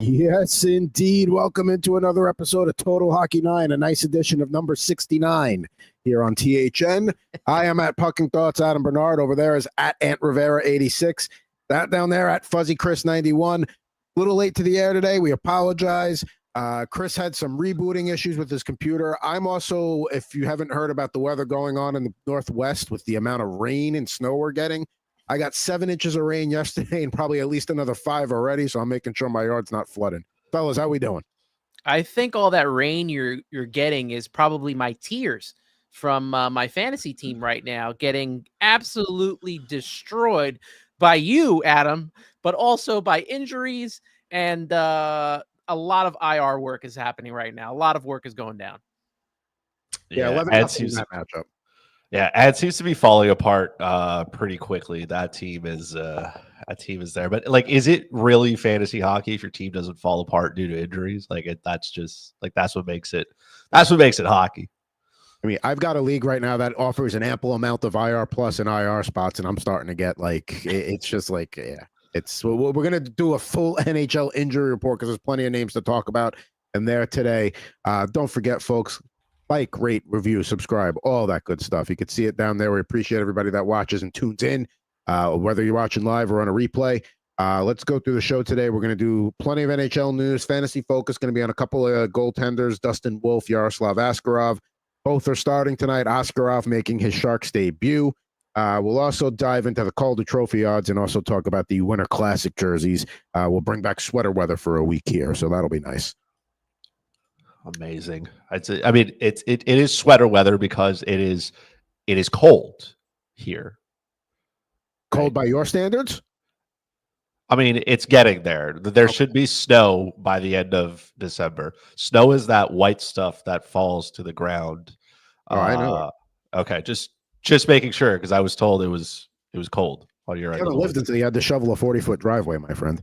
Yes, indeed. Welcome into another episode of Total Hockey 9, a nice edition of number 69 here on THN. I am at Pucking Thoughts, Adam Bernard. Over there is at Ant Rivera 86. That down there at Fuzzy Chris 91. A little late to the air today. We apologize. Chris had some rebooting issues with his computer. I'm also, if you haven't heard about the weather going on in the Northwest with the amount of rain and snow we're getting, I got 7 inches of rain yesterday and probably at least another 5 already, so I'm making sure my yard's not flooding. Fellas, how we doing? I think all that rain you're getting is probably my tears from my fantasy team right now, getting absolutely destroyed by you, Adam, but also by injuries, and a lot of IR work is happening right now. A lot of work is going down. Yeah, 11-0 in that matchup. Yeah, Ad seems to be falling apart pretty quickly. That team is there. But like, is it really fantasy hockey if your team doesn't fall apart due to injuries? That's what makes it hockey. I mean, I've got a league right now that offers an ample amount of IR plus and IR spots, and I'm starting to get it's just like, yeah. We're going to do a full NHL injury report because there's plenty of names to talk about in there today. Don't forget, folks, like, rate, review, subscribe, all that good stuff. You can see it down there. We appreciate everybody that watches and tunes in, whether you're watching live or on a replay. Let's go through the show today. We're going to do plenty of NHL news. Fantasy focus going to be on a couple of goaltenders, Dustin Wolf Yarsoslav Askarov. Both are starting tonight. Askarov making his Sharks debut. We'll also dive into the Calder Trophy odds and also talk about the Winter Classic jerseys. We'll bring back sweater weather for a week here, so that'll be nice. Amazing. It is sweater weather because it is cold here. Cold right? By your standards? I mean, it's getting there. There should be snow by the end of December. Snow is that white stuff that falls to the ground. Oh, I know. Okay, just making sure because I was told it was cold. Oh, you're right. You lived until you had to shovel a 40-foot driveway, my friend.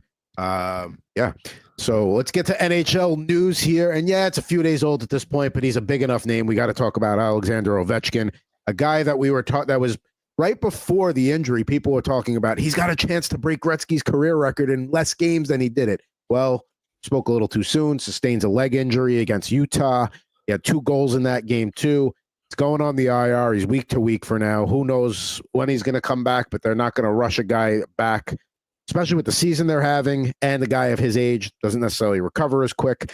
Yeah. So let's get to NHL news here. And yeah, it's a few days old at this point, but he's a big enough name. We got to talk about Alexander Ovechkin, a guy that we were taught that was right before the injury. People were talking about he's got a chance to break Gretzky's career record in less games than he did it. Well, spoke a little too soon, sustains a leg injury against Utah. He had 2 goals in that game too. It's going on the IR. He's week to week for now. Who knows when he's going to come back, but they're not going to rush a guy back, especially with the season they're having, and the guy of his age doesn't necessarily recover as quick.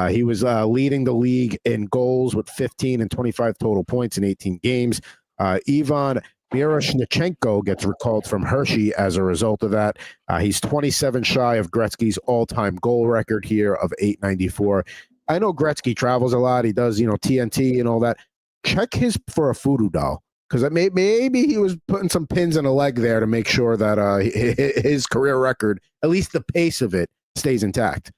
He was leading the league in goals with 15 and 25 total points in 18 games. Ivan Miroshnichenko gets recalled from Hershey as a result of that. He's 27 shy of Gretzky's all-time goal record here of 894. I know Gretzky travels a lot. He does, TNT and all that. Check his for a voodoo doll. Because maybe he was putting some pins in a leg there to make sure that his career record, at least the pace of it, stays intact.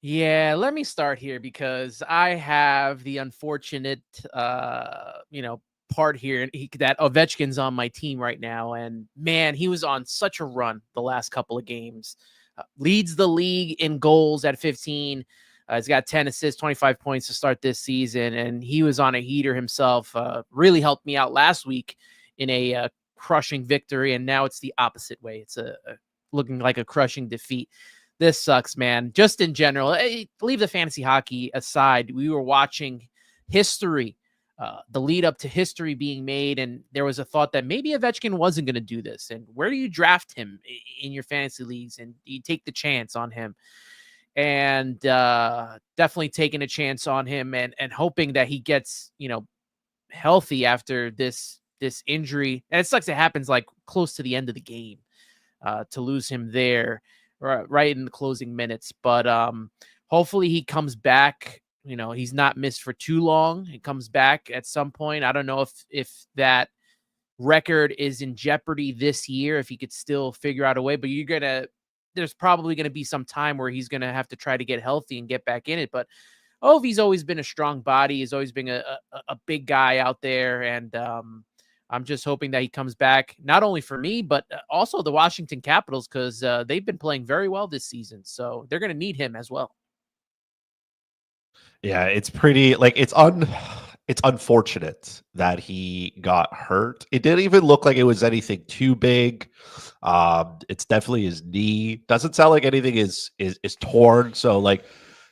Yeah, let me start here because I have the unfortunate, part here that Ovechkin's on my team right now. And man, he was on such a run the last couple of games. Leads the league in goals at 15. He's got 10 assists, 25 points to start this season, and he was on a heater himself. Really helped me out last week in a crushing victory, and now it's the opposite way. It's looking like a crushing defeat. This sucks, man. Just in general, leave the fantasy hockey aside. We were watching history, the lead up to history being made, and there was a thought that maybe Ovechkin wasn't going to do this. And where do you draft him in your fantasy leagues? And you take the chance on him. And definitely taking a chance on him and hoping that he gets, healthy after this injury. And it sucks it happens like close to the end of the game to lose him there right in the closing minutes. But hopefully he comes back. He's not missed for too long. He comes back at some point. I don't know if that record is in jeopardy this year, if he could still figure out a way, but there's probably going to be some time where he's going to have to try to get healthy and get back in it. But Ovi's always been a strong body. He's always been a big guy out there. And I'm just hoping that he comes back, not only for me, but also the Washington Capitals, because they've been playing very well this season. So they're going to need him as well. Yeah, it's pretty it's unfortunate that he got hurt. It didn't even look like it was anything too big. It's definitely his knee. Doesn't sound like anything is torn. So like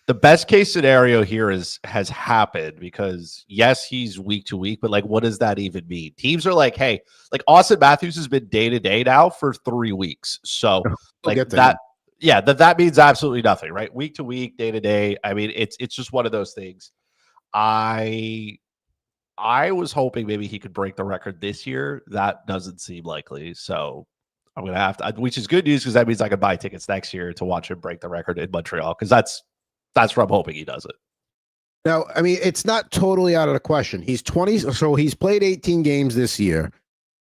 the best case scenario here has happened, because yes, he's week to week, but like, what does that even mean? Teams are like, hey, like Austin Matthews has been day to day now for 3 weeks. So like that, yeah, that means absolutely nothing, right? Week to week, day to day. I mean, it's just one of those things. I was hoping maybe he could break the record this year. That doesn't seem likely. So I'm going to have to, which is good news, because that means I can buy tickets next year to watch him break the record in Montreal, because that's where I'm hoping he does it. Now, I mean, it's not totally out of the question. He's 20, so he's played 18 games this year.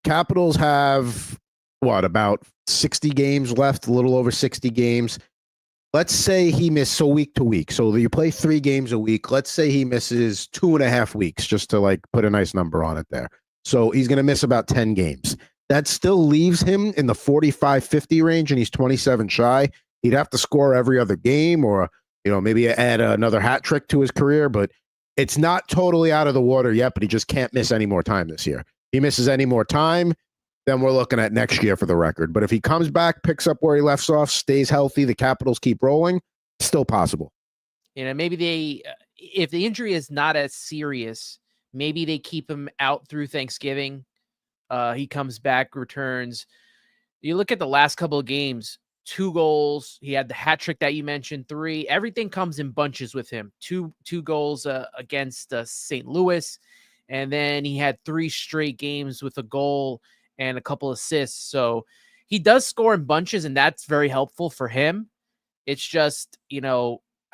Capitals have, about 60 games left, a little over 60 games. Let's say he missed, so week to week. So you play 3 games a week. Let's say he misses 2.5 weeks, just to like put a nice number on it there. So he's going to miss about 10 games. That still leaves him in the 45-50 range, and he's 27 shy. He'd have to score every other game, or maybe add another hat trick to his career, but it's not totally out of the water yet, but he just can't miss any more time this year. If he misses any more time, then we're looking at next year for the record. But if he comes back, picks up where he left off, stays healthy, the Capitals keep rolling, still possible. Maybe if the injury is not as serious, maybe they keep him out through Thanksgiving. He comes back, returns. You look at the last couple of games, 2 goals. He had the hat trick that you mentioned, 3. Everything comes in bunches with him. Two goals against St. Louis, and then he had 3 straight games with a goal and a couple assists. So he does score in bunches, and that's very helpful for him. It's just,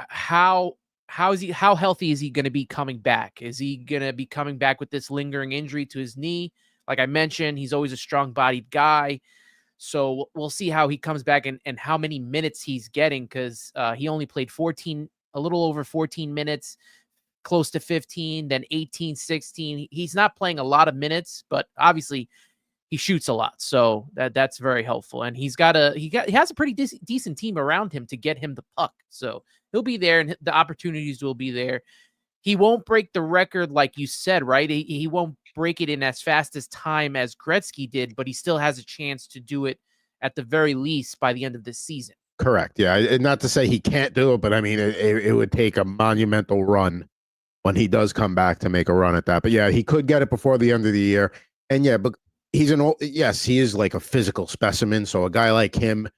how healthy is he going to be coming back? Is he going to be coming back with this lingering injury to his knee? Like I mentioned, he's always a strong-bodied guy. So we'll see how he comes back and how many minutes he's getting, because he only played a little over 14 minutes, close to 15, then 18, 16. He's not playing a lot of minutes, but obviously he shoots a lot. So that's very helpful. And he has a pretty decent team around him to get him the puck. So he'll be there, and the opportunities will be there. He won't break the record, like you said, right? He won't break it in as fast as time as Gretzky did, but he still has a chance to do it at the very least by the end of this season. Correct. Yeah. Not to say he can't do it, but I mean, it would take a monumental run when he does come back to make a run at that. But yeah, he could get it before the end of the year. And yeah, but he is like a physical specimen. So a guy like him,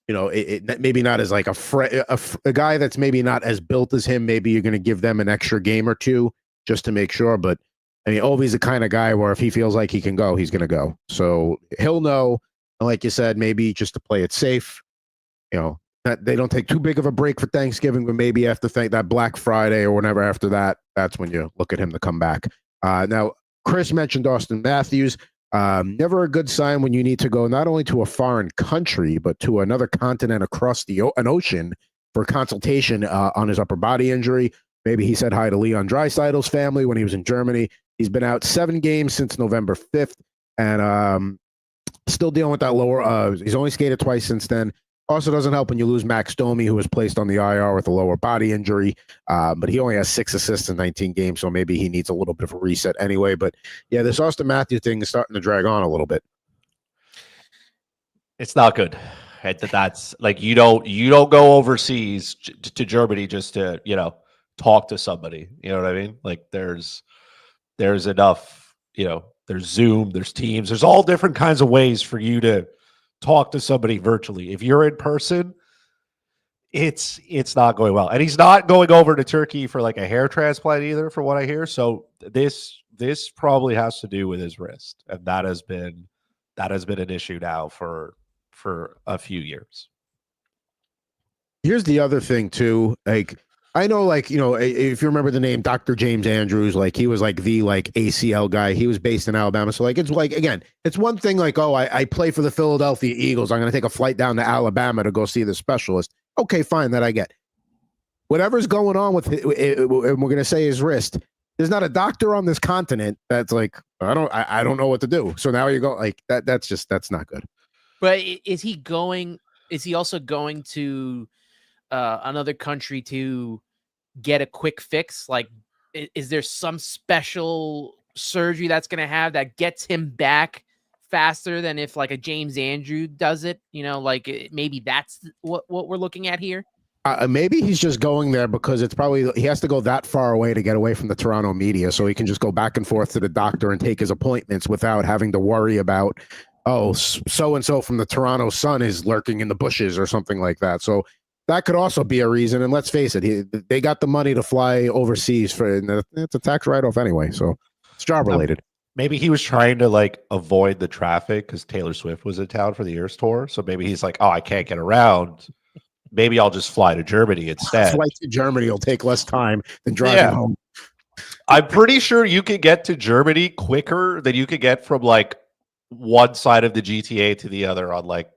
maybe not as like a guy that's maybe not as built as him. Maybe you're going to give them an extra game or 2 just to make sure. But I mean, Ovi's the kind of guy where if he feels like he can go, he's going to go. So he'll know. And like you said, maybe just to play it safe, that they don't take too big of a break for Thanksgiving, but maybe after that Black Friday or whenever after that, that's when you look at him to come back. Now, Chris mentioned Austin Matthews. Never a good sign when you need to go not only to a foreign country, but to another continent across an ocean for consultation on his upper body injury. Maybe he said hi to Leon Draisaitl's family when he was in Germany. He's been out 7 games since November 5th, and still dealing with that lower. He's only skated twice since then. Also doesn't help when you lose Max Domi, who was placed on the IR with a lower body injury. But he only has 6 assists in 19 games, so maybe he needs a little bit of a reset anyway. But yeah, this Austin Matthews thing is starting to drag on a little bit. It's not good. That's like you don't go overseas to Germany just to talk to somebody. You know what I mean? Like there's enough. There's Zoom, there's Teams, there's all different kinds of ways for you to talk to somebody virtually. If you're in person, it's not going well. And he's not going over to Turkey for like a hair transplant either, for what I hear. So this probably has to do with his wrist, and that has been an issue now for a few years. Here's the other thing too, like I know, like, if you remember the name Dr. James Andrews, like he was like the ACL guy. He was based in Alabama. So like, it's like, again, it's one thing like, oh, I play for the Philadelphia Eagles. I'm going to take a flight down to Alabama to go see the specialist. Okay, fine. That I get. Whatever's going on with it, and we're going to say his wrist, there's not a doctor on this continent that's like, I don't know what to do. So now you go like that. That's not good. But is he also going to another country to get a quick fix? Like is there some special surgery that's going to have that gets him back faster than if like a James Andrew does it? Like maybe that's what we're looking at here. Maybe he's just going there because it's probably he has to go that far away to get away from the Toronto media, so he can just go back and forth to the doctor and take his appointments without having to worry about, so and so from the Toronto Sun is lurking in the bushes or something like that. So that could also be a reason. And let's face it, they got the money to fly overseas it's a tax write-off anyway, so it's job related. Maybe he was trying to like avoid the traffic because Taylor Swift was in town for the Eras tour. So maybe he's like, oh, I can't get around. Maybe I'll just fly to Germany instead. Flight to Germany will take less time than driving home. I'm pretty sure you could get to Germany quicker than you could get from like one side of the GTA to the other on like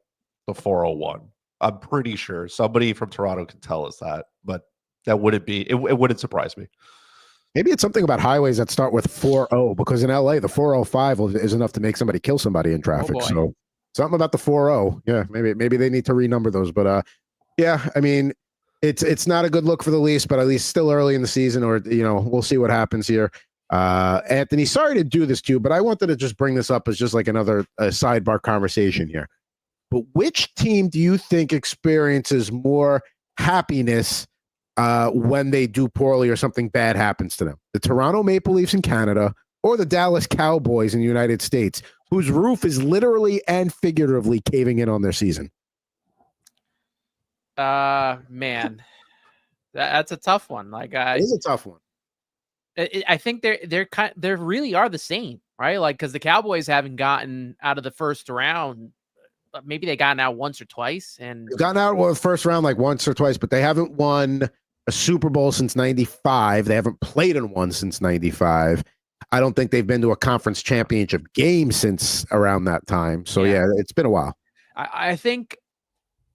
the 401. I'm pretty sure somebody from Toronto can tell us that, but that wouldn't be, it wouldn't surprise me. Maybe it's something about highways that start with 40 because in LA, the 405 is enough to make somebody kill somebody in traffic. So something about the 40. Yeah, maybe they need to renumber those, but yeah, I mean, it's not a good look for the Leafs, but at least still early in the season, or we'll see what happens here. Anthony, sorry to do this to you, but I wanted to just bring this up as just like another sidebar conversation here. But which team do you think experiences more happiness when they do poorly or something bad happens to them? The Toronto Maple Leafs in Canada or the Dallas Cowboys in the United States, whose roof is literally and figuratively caving in on their season? Man, that's a tough one. Like, it is a tough one. I think they really are the same, right? Like, because the Cowboys haven't gotten out of the first round. Maybe they gotten out once or twice, and they've gotten out of the first round like once or twice, but they haven't won a Super Bowl since '95. They haven't played in one since '95. I don't think they've been to a conference championship game since around that time. So yeah it's been a while. I think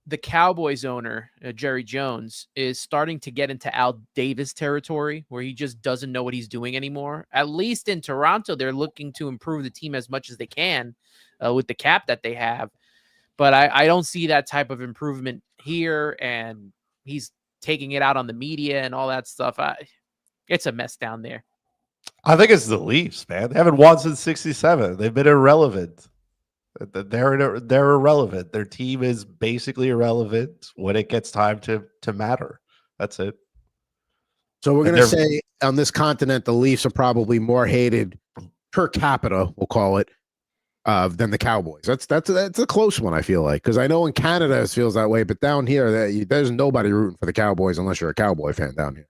the Cowboys owner, Jerry Jones, is starting to get into Al Davis territory where he just doesn't know what he's doing anymore. At least in Toronto, they're looking to improve the team as much as they can with the cap that they have. But I don't see that type of improvement here, and he's taking it out on the media and all that stuff. It's a mess down there. I think it's the Leafs, man. They haven't won since '67. They've been irrelevant. They're irrelevant. Their team is basically irrelevant when it gets time to matter. That's it. So we're going to say on this continent, the Leafs are probably more hated per capita, we'll call it, than the Cowboys. That's a close one, I feel like, because I know in Canada it feels that way, but down here there's nobody rooting for the Cowboys unless you're a Cowboy fan down here.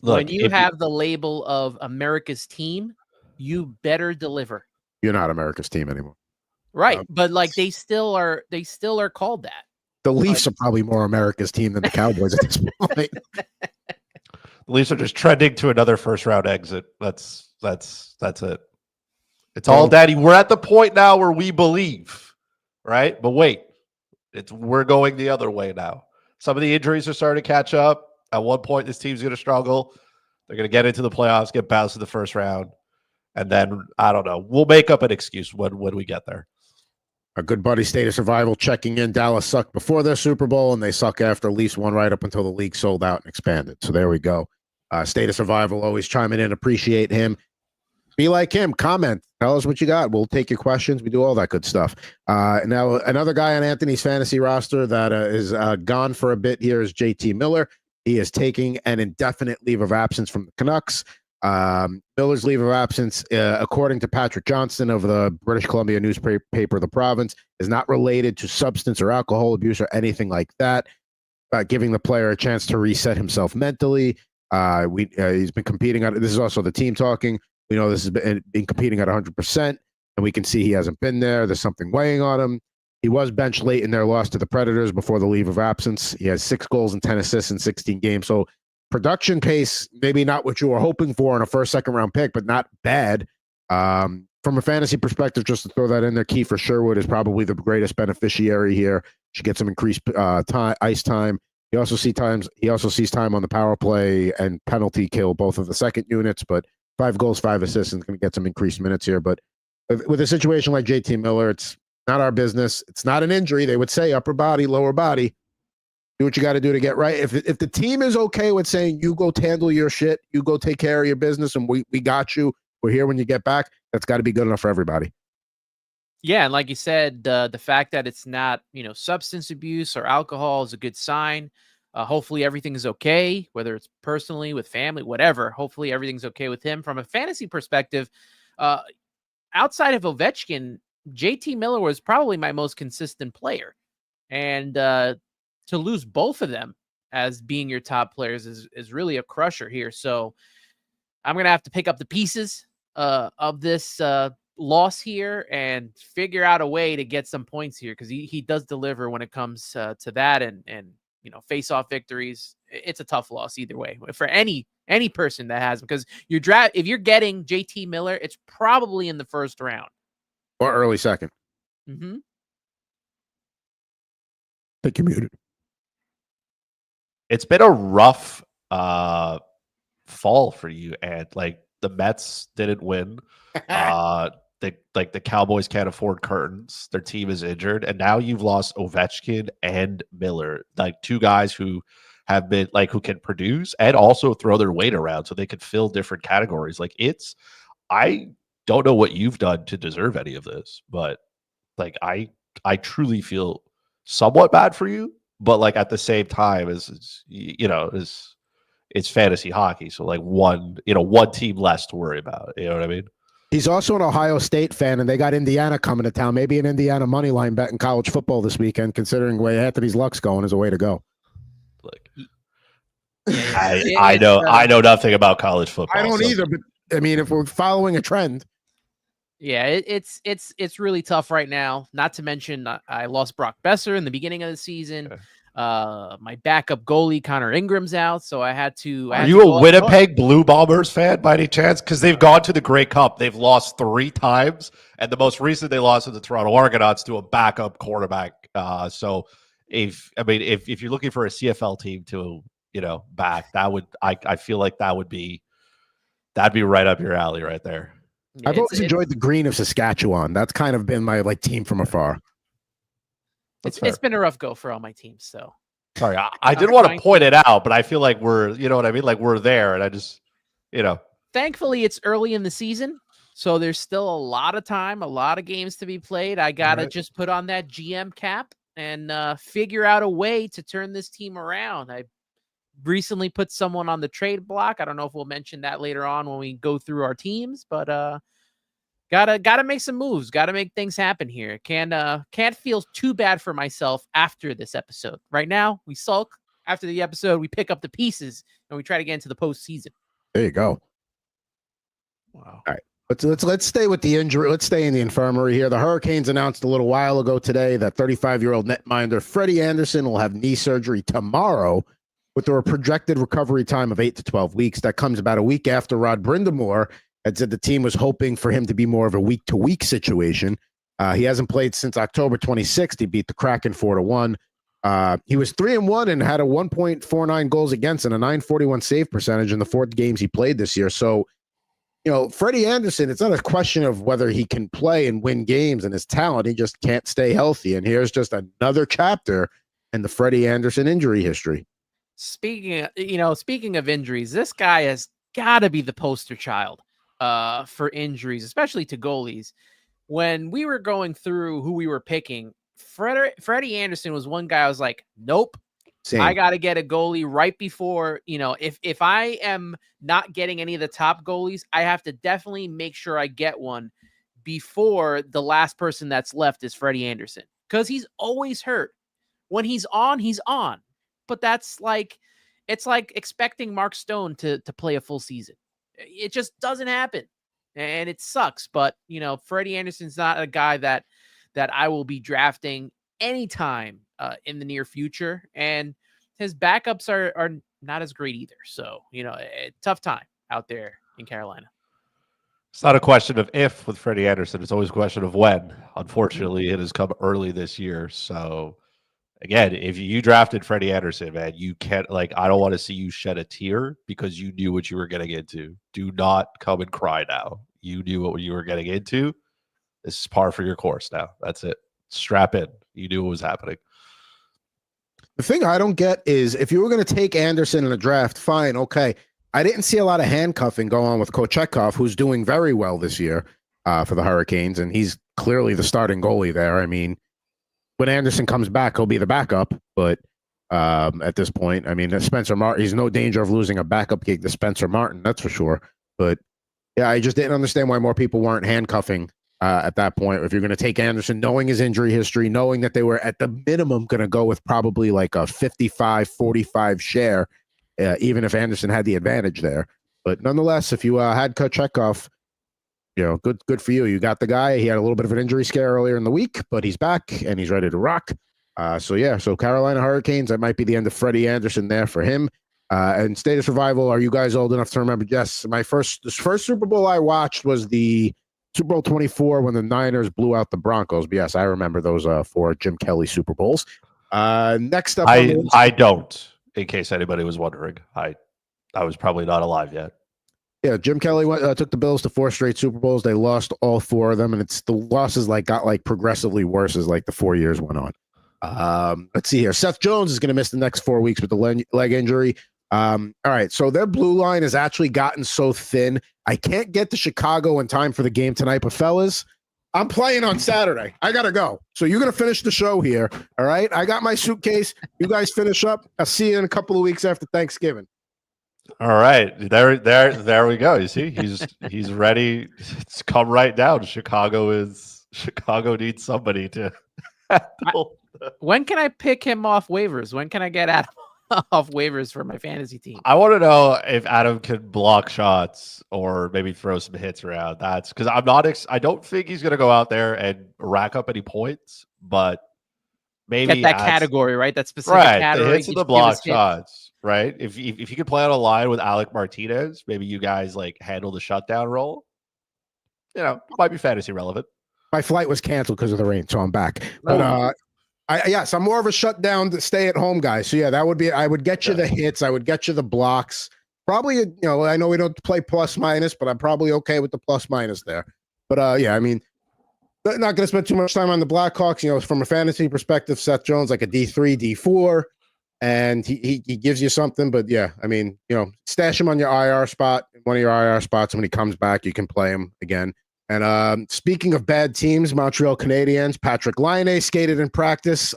Look, when you have the label of America's team, you better deliver. You're not America's team anymore. Right, but like they still are called that. The Leafs are probably more America's team than the Cowboys at this point. The Leafs are just trending to another first round exit. That's it. It's all daddy. We're at the point now where we believe, right? But wait, we're going the other way now. Some of the injuries are starting to catch up. At one point, this team's going to struggle. They're going to get into the playoffs, get bounced in the first round, and then I don't know. We'll make up an excuse when we get there. Our good buddy State of Survival checking in. Dallas sucked before their Super Bowl, and they suck after. Leafs won right up until the league sold out and expanded. So there we go. State of Survival always chiming in. Appreciate him. Be like him. Comment. Tell us what you got. We'll take your questions. We do all that good stuff. Now, another guy on Anthony's fantasy roster that is gone for a bit here is JT Miller. He is taking an indefinite leave of absence from the Canucks. Miller's leave of absence, according to Patrick Johnston of the British Columbia newspaper The Province, is not related to substance or alcohol abuse or anything like that. Giving the player a chance to reset himself mentally. He's been competing this is also the team talking. We know this has been competing at 100%, and we can see he hasn't been there. There's something weighing on him. He was benched late in their loss to the Predators before the leave of absence. He has 6 goals and 10 assists in 16 games. So production pace, maybe not what you were hoping for in a first, second round pick, but not bad. From a fantasy perspective, just to throw that in there, Kiefer Sherwood is probably the greatest beneficiary here. Should get some increased ice time. He also sees time on the power play and penalty kill, both of the second units, but 5 goals, 5 assists, and going to get some increased minutes here. But with a situation like JT Miller, it's not our business. It's not an injury. They would say upper body, lower body. Do what you got to do to get right. If the team is okay with saying you go handle your shit, you go take care of your business, and we got you. We're here when you get back. That's got to be good enough for everybody. Yeah, and like you said, the fact that it's not, substance abuse or alcohol is a good sign. Hopefully everything is okay, whether it's personally, with family, whatever. Hopefully everything's okay with him. From a fantasy perspective, outside of Ovechkin, JT Miller was probably my most consistent player. And to lose both of them as being your top players is really a crusher here. So I'm going to have to pick up the pieces of this loss here and figure out a way to get some points here, because he does deliver when it comes to that and face-off victories. It's a tough loss either way for any person that has, because if you're getting JT Miller, it's probably in the first round or early second. Mm-hmm. I think you're muted. It's been a rough fall for you, and like the Mets didn't win. The Cowboys can't afford curtains. Their team is injured, and now you've lost Ovechkin and Miller, like two guys who have been who can produce and also throw their weight around, so they could fill different categories. I don't know what you've done to deserve any of this, but I truly feel somewhat bad for you. But at the same time, it's fantasy hockey, so one team less to worry about. You know what I mean? He's also an Ohio State fan, and they got Indiana coming to town. Maybe an Indiana money line bet in college football this weekend, considering the way Anthony's luck's going, is a way to go. I know nothing about college football. I don't either, but I mean, if we're following a trend. Yeah, it's really tough right now. Not to mention, I lost Brock Besser in the beginning of the season. Okay. My backup goalie Connor Ingram's out, so I had to. Are you a Winnipeg Blue Bombers fan by any chance? Because they've gone to the Grey Cup. They've lost 3 times, and the most recent they lost to the Toronto Argonauts to a backup quarterback. So if you're looking for a CFL team to back, I feel like that'd be right up your alley right there. Yeah, I've always enjoyed the green of Saskatchewan. That's kind of been my team from afar. It's been a rough go for all my teams. So sorry, I did want to point it out, but I feel like we're, what I mean? We're there, and I just, Thankfully, it's early in the season, so there's still a lot of time, a lot of games to be played. I gotta just put on that GM cap and figure out a way to turn this team around. I recently put someone on the trade block. I don't know if we'll mention that later on when we go through our teams, but gotta make some moves. Gotta make things happen here. Can't feel too bad for myself after this episode. Right now, we sulk. After the episode, we pick up the pieces and we try to get into the postseason. There you go. Wow. All right. Let's stay with the injury. Let's stay in the infirmary here. The Hurricanes announced a little while ago today that 35-year-old netminder Freddie Andersen will have knee surgery tomorrow, with a projected recovery time of 8 to 12 weeks. That comes about a week after Rod Brind'Amour had said the team was hoping for him to be more of a week-to-week situation. He hasn't played since October 26th. He beat the Kraken 4-1. He was 3-1 and had a 1.49 goals against and a .941 save percentage in the 4 games he played this year. So, Freddie Andersen, it's not a question of whether he can play and win games and his talent. He just can't stay healthy. And here's just another chapter in the Freddie Andersen injury history. Speaking of injuries, this guy has got to be the poster child for injuries, especially to goalies. When we were going through who we were picking, Freddie Andersen was one guy I was like, nope. Same. I got to get a goalie right before, if I am not getting any of the top goalies, I have to definitely make sure I get one before the last person that's left is Freddie Andersen, because he's always hurt. When he's on, he's on. But it's like expecting Mark Stone to play a full season. It just doesn't happen, and it sucks. But Freddie Andersen's not a guy that I will be drafting anytime in the near future, and his backups are not as great either. So tough time out there in Carolina. It's not a question of if with Freddie Andersen; it's always a question of when. Unfortunately, it has come early this year, so. Again, if you drafted Freddie Andersen, man, you can't I don't want to see you shed a tear because you knew what you were getting into. Do not come and cry now. You knew what you were getting into. This is par for your course now. That's it. Strap in. You knew what was happening. The thing I don't get is if you were going to take Anderson in a draft, fine, okay. I didn't see a lot of handcuffing go on with Kochetkov, who's doing very well this year for the Hurricanes, and he's clearly the starting goalie there. I mean, when Anderson comes back, he'll be the backup, but at this point, I mean, Spencer Martin, he's no danger of losing a backup gig to Spencer Martin, that's for sure. But yeah, I just didn't understand why more people weren't handcuffing at that point. If you're going to take Anderson, knowing his injury history, knowing that they were at the minimum going to go with probably like a 55-45 share, even if Anderson had the advantage there. But nonetheless, if you had Kochetkov, good for you. You got the guy. He had a little bit of an injury scare earlier in the week, but he's back and he's ready to rock. So Carolina Hurricanes, that might be the end of Freddie Anderson there for him. And State of Survival, are you guys old enough to remember? Yes, the first Super Bowl I watched was the Super Bowl 24 when the Niners blew out the Broncos. But yes, I remember those 4 Jim Kelly Super Bowls. Next up, I don't. In case anybody was wondering, I was probably not alive yet. Yeah, Jim Kelly took the Bills to 4 straight Super Bowls. They lost all 4 of them, and the losses got progressively worse as the 4 years went on. Let's see here. Seth Jones is going to miss the next 4 weeks with the leg injury. All right, so their blue line has actually gotten so thin. I can't get to Chicago in time for the game tonight, but fellas, I'm playing on Saturday. I got to go. So you're going to finish the show here, all right? I got my suitcase. You guys finish up. I'll see you in a couple of weeks after Thanksgiving. All right, there we go. You see, he's ready to come right down. Chicago needs somebody to handle. When can I pick him off waivers? When can I get Adam off waivers for my fantasy team? I want to know if Adam can block shots or maybe throw some hits around. That's because I don't think he's going to go out there and rack up any points, but maybe get that category, right? That specific category. The hits and the block shots, right? If you could play on a line with Alec Martinez, maybe you guys handle the shutdown role. Might be fantasy relevant. My flight was canceled because of the rain, so I'm back. But yes, I'm more of a shutdown to stay at home guy. So yeah, that would be. I would get you the hits. I would get you the blocks. Probably, I know we don't play plus minus, but I'm probably okay with the plus minus there. But yeah, I mean, not going to spend too much time on the Blackhawks. From a fantasy perspective, Seth Jones like a D3, D4, and he gives you something. But yeah, I mean, stash him on your IR spot, one of your IR spots. When he comes back, you can play him again. And speaking of bad teams, Montreal Canadiens, Patrick Laine skated in practice.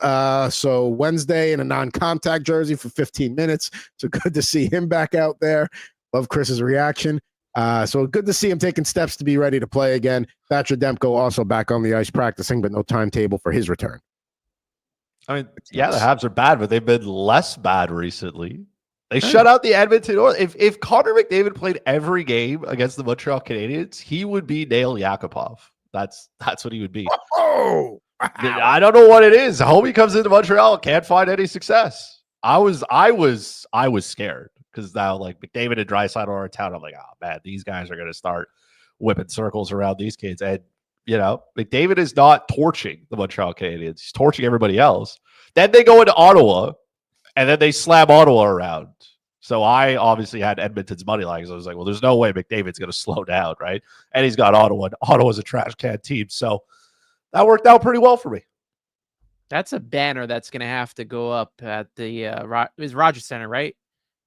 So Wednesday in a non-contact jersey for 15 minutes. So good to see him back out there. Love Chris's reaction. So good to see him taking steps to be ready to play again. Thatcher Demko also back on the ice practicing, but no timetable for his return. I mean, yeah, the Habs are bad, but they've been less bad recently. They shut out the Edmonton Oilers. If Connor McDavid played every game against the Montreal Canadiens, he would be Nail Yakupov. That's what he would be. Oh, wow. I don't know what it is. Homie comes into Montreal, can't find any success. I was scared because now McDavid and Draisaitl are in town. I'm like, oh man, these guys are going to start whipping circles around these kids. And McDavid is not torching the Montreal Canadiens. He's torching everybody else. Then they go into Ottawa. And then they slam Ottawa around. So I obviously had Edmonton's money line because I was like, well, there's no way McDavid's going to slow down, right? And he's got Ottawa. Ottawa's a trash can team. So that worked out pretty well for me. That's a banner that's going to have to go up at the Rogers Center, right?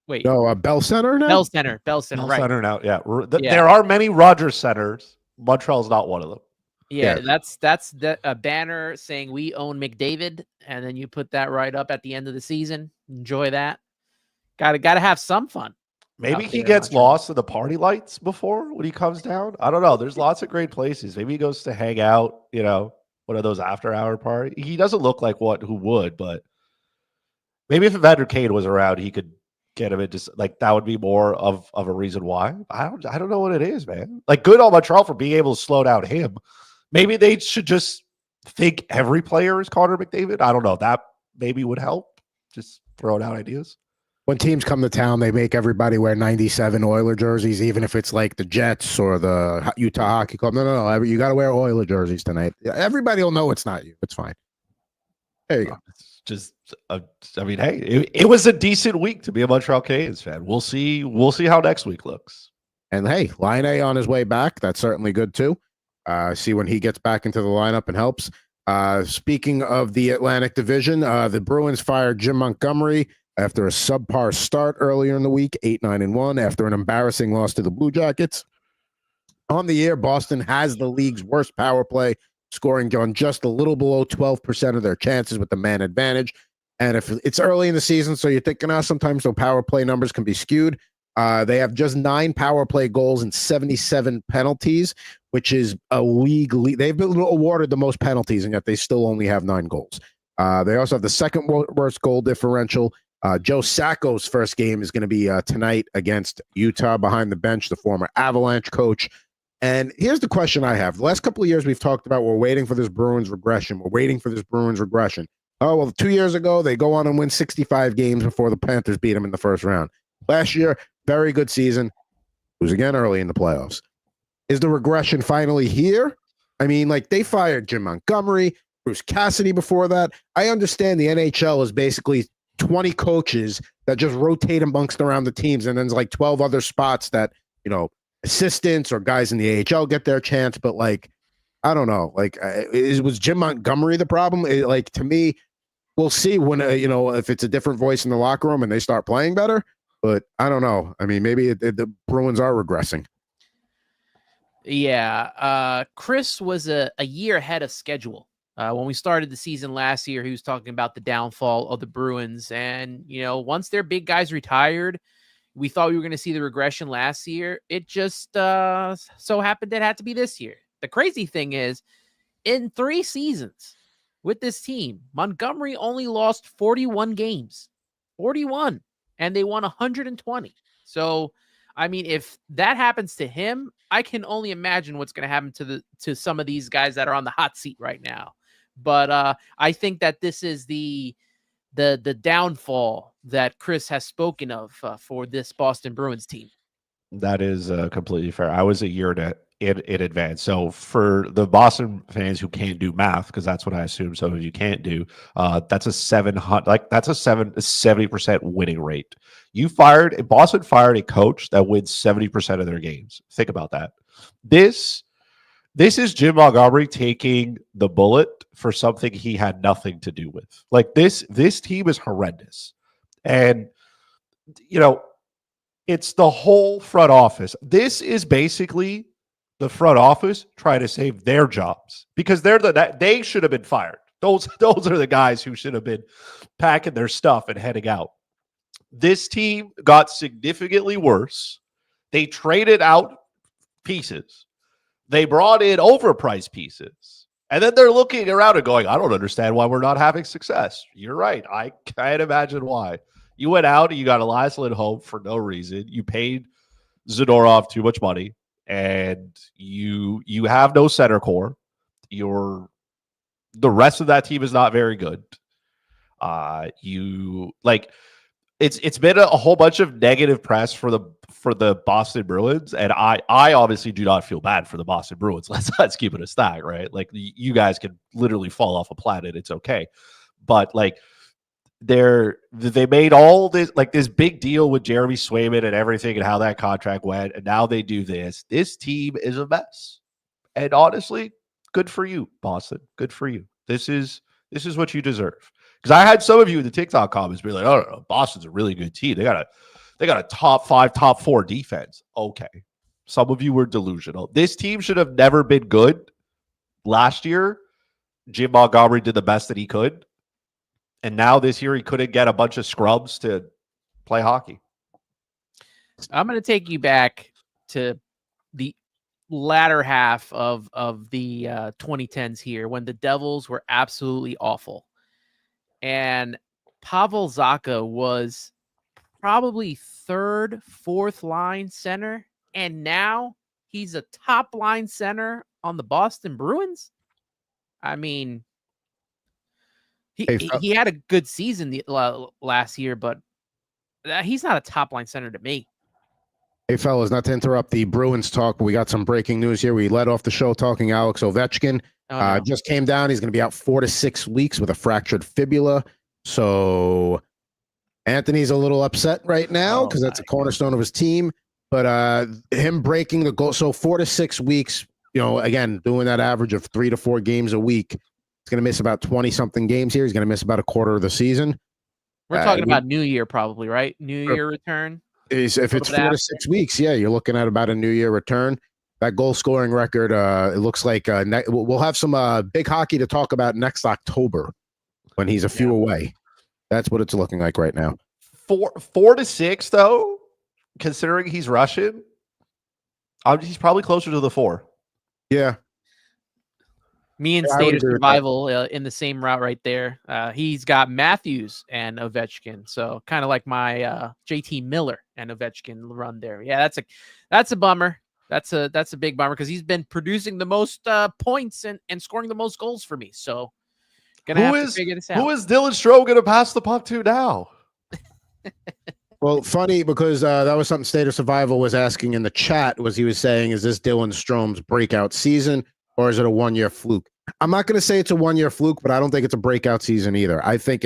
Wait. No, Bell Center now? Bell Center, Bell right. Center now, yeah. There are many Rogers Centers. Montreal's not one of them. Yeah, that's a banner saying we own McDavid, and then you put that right up at the end of the season. Enjoy that. Gotta have some fun. Maybe he gets lost in the party lights before when he comes down. I don't know. There's lots of great places. Maybe he goes to hang out, one of those after-hour parties. He doesn't look like who would, but maybe if Evander Kane was around, he could get him into that would be more of a reason why. I don't know what it is, man. Good on Montreal for being able to slow down him. Maybe they should just think every player is Connor McDavid. I don't know. That maybe would help. Just throwing out ideas. When teams come to town, they make everybody wear 97 Oiler jerseys, even if it's like the Jets or the Utah Hockey Club. No. You got to wear Oiler jerseys tonight. Everybody will know it's not you. It's fine. There you go. It's just, hey, it was a decent week to be a Montreal Canadiens fan. We'll see how next week looks. And hey, Laine on his way back. That's certainly good too. See when he gets back into the lineup and helps. Speaking of the Atlantic Division, the Bruins fired Jim Montgomery after a subpar start earlier in the week, 8-9-1, after an embarrassing loss to the Blue Jackets. On the year, Boston has the league's worst power play, scoring on just a little below 12% of their chances with the man advantage. And if it's early in the season, so you're thinking, sometimes the power play numbers can be skewed. They have just 9 power play goals and 77 penalties, which is a league. They've been awarded the most penalties, and yet they still only have 9 goals. They also have the second worst goal differential. Joe Sacco's first game is going to be tonight against Utah behind the bench, the former Avalanche coach. And here's the question I have. The last couple of years we've talked about we're waiting for this Bruins regression. We're waiting for this Bruins regression. Oh, well, 2 years ago, they go on and win 65 games before the Panthers beat them in the first round. Last year, very good season. It was again early in the playoffs. Is the regression finally here? I mean, like, they fired Jim Montgomery, Bruce Cassidy before that. I understand the NHL is basically 20 coaches that just rotate amongst around the teams, and then there's like 12 other spots that, assistants or guys in the AHL get their chance. But, like, I don't know. Like, was Jim Montgomery the problem? To me, we'll see when, if it's a different voice in the locker room and they start playing better. But I don't know. I mean, maybe the Bruins are regressing. Yeah. Chris was a year ahead of schedule. When we started the season last year, he was talking about the downfall of the Bruins. And, once their big guys retired, we thought we were going to see the regression last year. It just so happened it had to be this year. The crazy thing is, in 3 seasons with this team, Montgomery only lost 41 games. 41. And they won 120. So, I mean, if that happens to him, I can only imagine what's going to happen to some of these guys that are on the hot seat right now. But I think that this is the downfall that Chris has spoken of for this Boston Bruins team. That is completely fair. I was a year in advance. So for the Boston fans who can't do math, because that's what I assume some of you can't do, that's a 70% winning rate. Boston fired a coach that wins 70% of their games. Think about that. This is Jim Montgomery taking the bullet for something he had nothing to do with. Like, this team is horrendous. And, it's the whole front office. This is basically the front office trying to save their jobs because they should have been fired. Those are the guys who should have been packing their stuff and heading out. This team got significantly worse. They traded out pieces. They brought in overpriced pieces. And then they're looking around and going, I don't understand why we're not having success. You're right. I can't imagine why. You went out and you got Elias Lindholm for no reason. You paid Zadorov too much money, and you have no center core. The rest of that team is not very good. It's been a whole bunch of negative press for the Boston Bruins, and I obviously do not feel bad for the Boston Bruins. Let's keep it a stack, right? Like, you guys can literally fall off a planet. It's okay, but like, they made all this, like, this big deal with Jeremy Swayman and everything and how that contract went, and now they do this. This team is a mess, and honestly, good for you, Boston. Good for you. This is what you deserve. Because I had some of you in the TikTok comments be like, "Oh no, Boston's a really good team. They got a top 5, top 4 defense." Okay, some of you were delusional. This team should have never been good. Last year, Jim Montgomery did the best that he could. And now this year, he couldn't get a bunch of scrubs to play hockey. I'm going to take you back to the latter half of the 2010s here when the Devils were absolutely awful. And Pavel Zacha was probably 3rd, 4th line center. And now he's a top line center on the Boston Bruins. I mean, he had a good season last year, but he's not a top line center to me. Hey, fellas, not to interrupt the Bruins talk, but we got some breaking news here. We led off the show talking Alex Ovechkin. Just came down. He's going to be out 4 to 6 weeks with a fractured fibula. So Anthony's a little upset right now because that's a cornerstone of his team. But him breaking the goal, so 4 to 6 weeks, again, doing that average of 3 to 4 games a week. He's going to miss about 20-something games here. He's going to miss about a quarter of the season. We're talking about New Year probably, right? New Year return. If it's 4 to 6 weeks, yeah, you're looking at about a New Year return. That goal scoring record, it looks like we'll have some big hockey to talk about next October when he's a few away. That's what it's looking like right now. 4 to 6, though, considering he's Russian, he's probably closer to the 4. Yeah. Me and State of Survival in the same route right there. He's got Matthews and Ovechkin, so kind of like my JT Miller and Ovechkin run there. Yeah, that's a bummer. That's a big bummer because he's been producing the most points and scoring the most goals for me. So gonna have to figure this out. Who is Dylan Strome going to pass the puck to now? Well, funny because that was something State of Survival was asking in the chat. He was saying, is this Dylan Strome's breakout season or is it a 1-year fluke? I'm not going to say it's a 1-year fluke, but I don't think it's a breakout season either. I think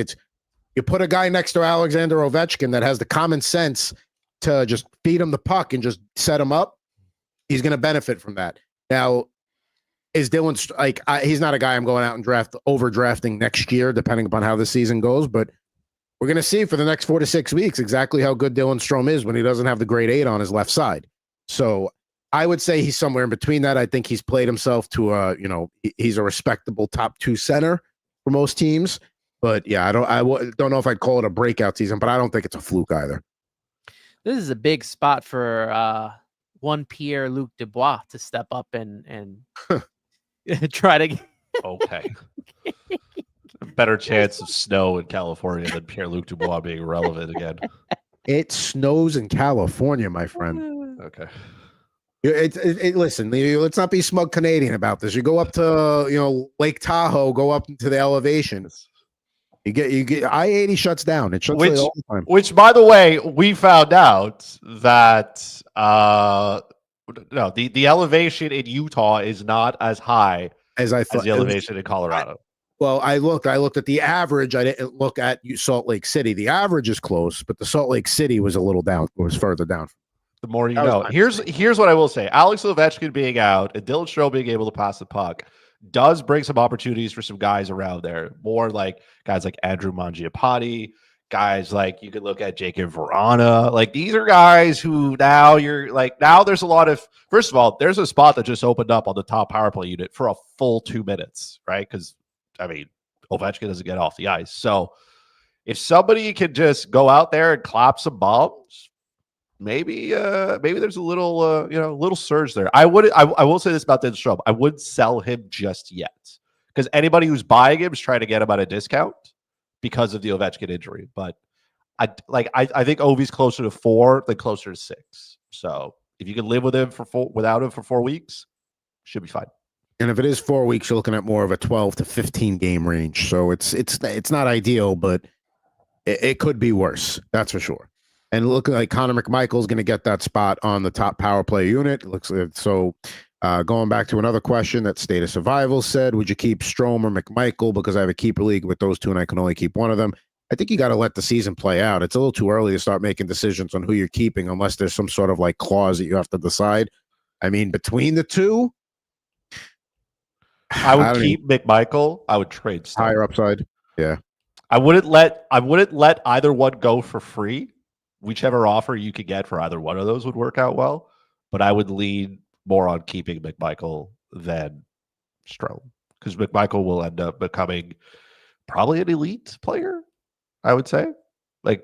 you put a guy next to Alexander Ovechkin that has the common sense to just feed him the puck and just set him up. He's going to benefit from that. Now, is Dylan he's not a guy I'm going out and overdrafting next year, depending upon how the season goes, but we're going to see for the next 4 to 6 weeks exactly how good Dylan Strome is when he doesn't have the grade 8 on his left side. So I would say he's somewhere in between that. I think he's played himself to he's a respectable top 2 center for most teams. But yeah, I don't know if I'd call it a breakout season, but I don't think it's a fluke either. This is a big spot for one Pierre-Luc Dubois to step up and try to. Okay. Better chance of snow in California than Pierre-Luc Dubois being relevant again. It snows in California, my friend. Okay. Listen, let's not be smug Canadian about this. You go up to Lake Tahoe, go up to the elevations. You get I-80 shuts down. It shuts all the time. Which, by the way, we found out that the elevation in Utah is not as high as I thought. As the elevation in Colorado. I looked at the average. I didn't look at Salt Lake City. The average is close, but the Salt Lake City was a little down. Was further down. The more you know. Here's what I will say. Alex Ovechkin being out and Dylan Strome being able to pass the puck does bring some opportunities for some guys around there. More like guys like Andrew Mangiapane, guys like you could look at Jacob Verana. Like these are guys who now there's a lot of, first of all, there's a spot that just opened up on the top power play unit for a full 2 minutes, right? Because Ovechkin doesn't get off the ice. So if somebody can just go out there and clap some bombs, maybe there's a little surge there. I will say this about Dylan Strome. I wouldn't sell him just yet because anybody who's buying him is trying to get him at a discount because of the Ovechkin injury. But I think Ovi's closer to 4 than closer to 6. So if you can live with him without him for 4 weeks, should be fine. And if it is 4 weeks, you're looking at more of a 12 to 15 game range. So it's not ideal, but it could be worse. That's for sure. And looking like Connor McMichael's going to get that spot on the top power play unit. It looks so. Going back to another question that State of Survival said, would you keep Strome or McMichael? Because I have a keeper league with those two, and I can only keep one of them. I think you got to let the season play out. It's a little too early to start making decisions on who you're keeping, unless there's some sort of clause that you have to decide. I mean, between the two, I would keep McMichael. I would trade Strome. Higher upside. Yeah, I wouldn't let either one go for free. Whichever offer you could get for either one of those would work out well. But I would lean more on keeping McMichael than Strome because McMichael will end up becoming probably an elite player, I would say.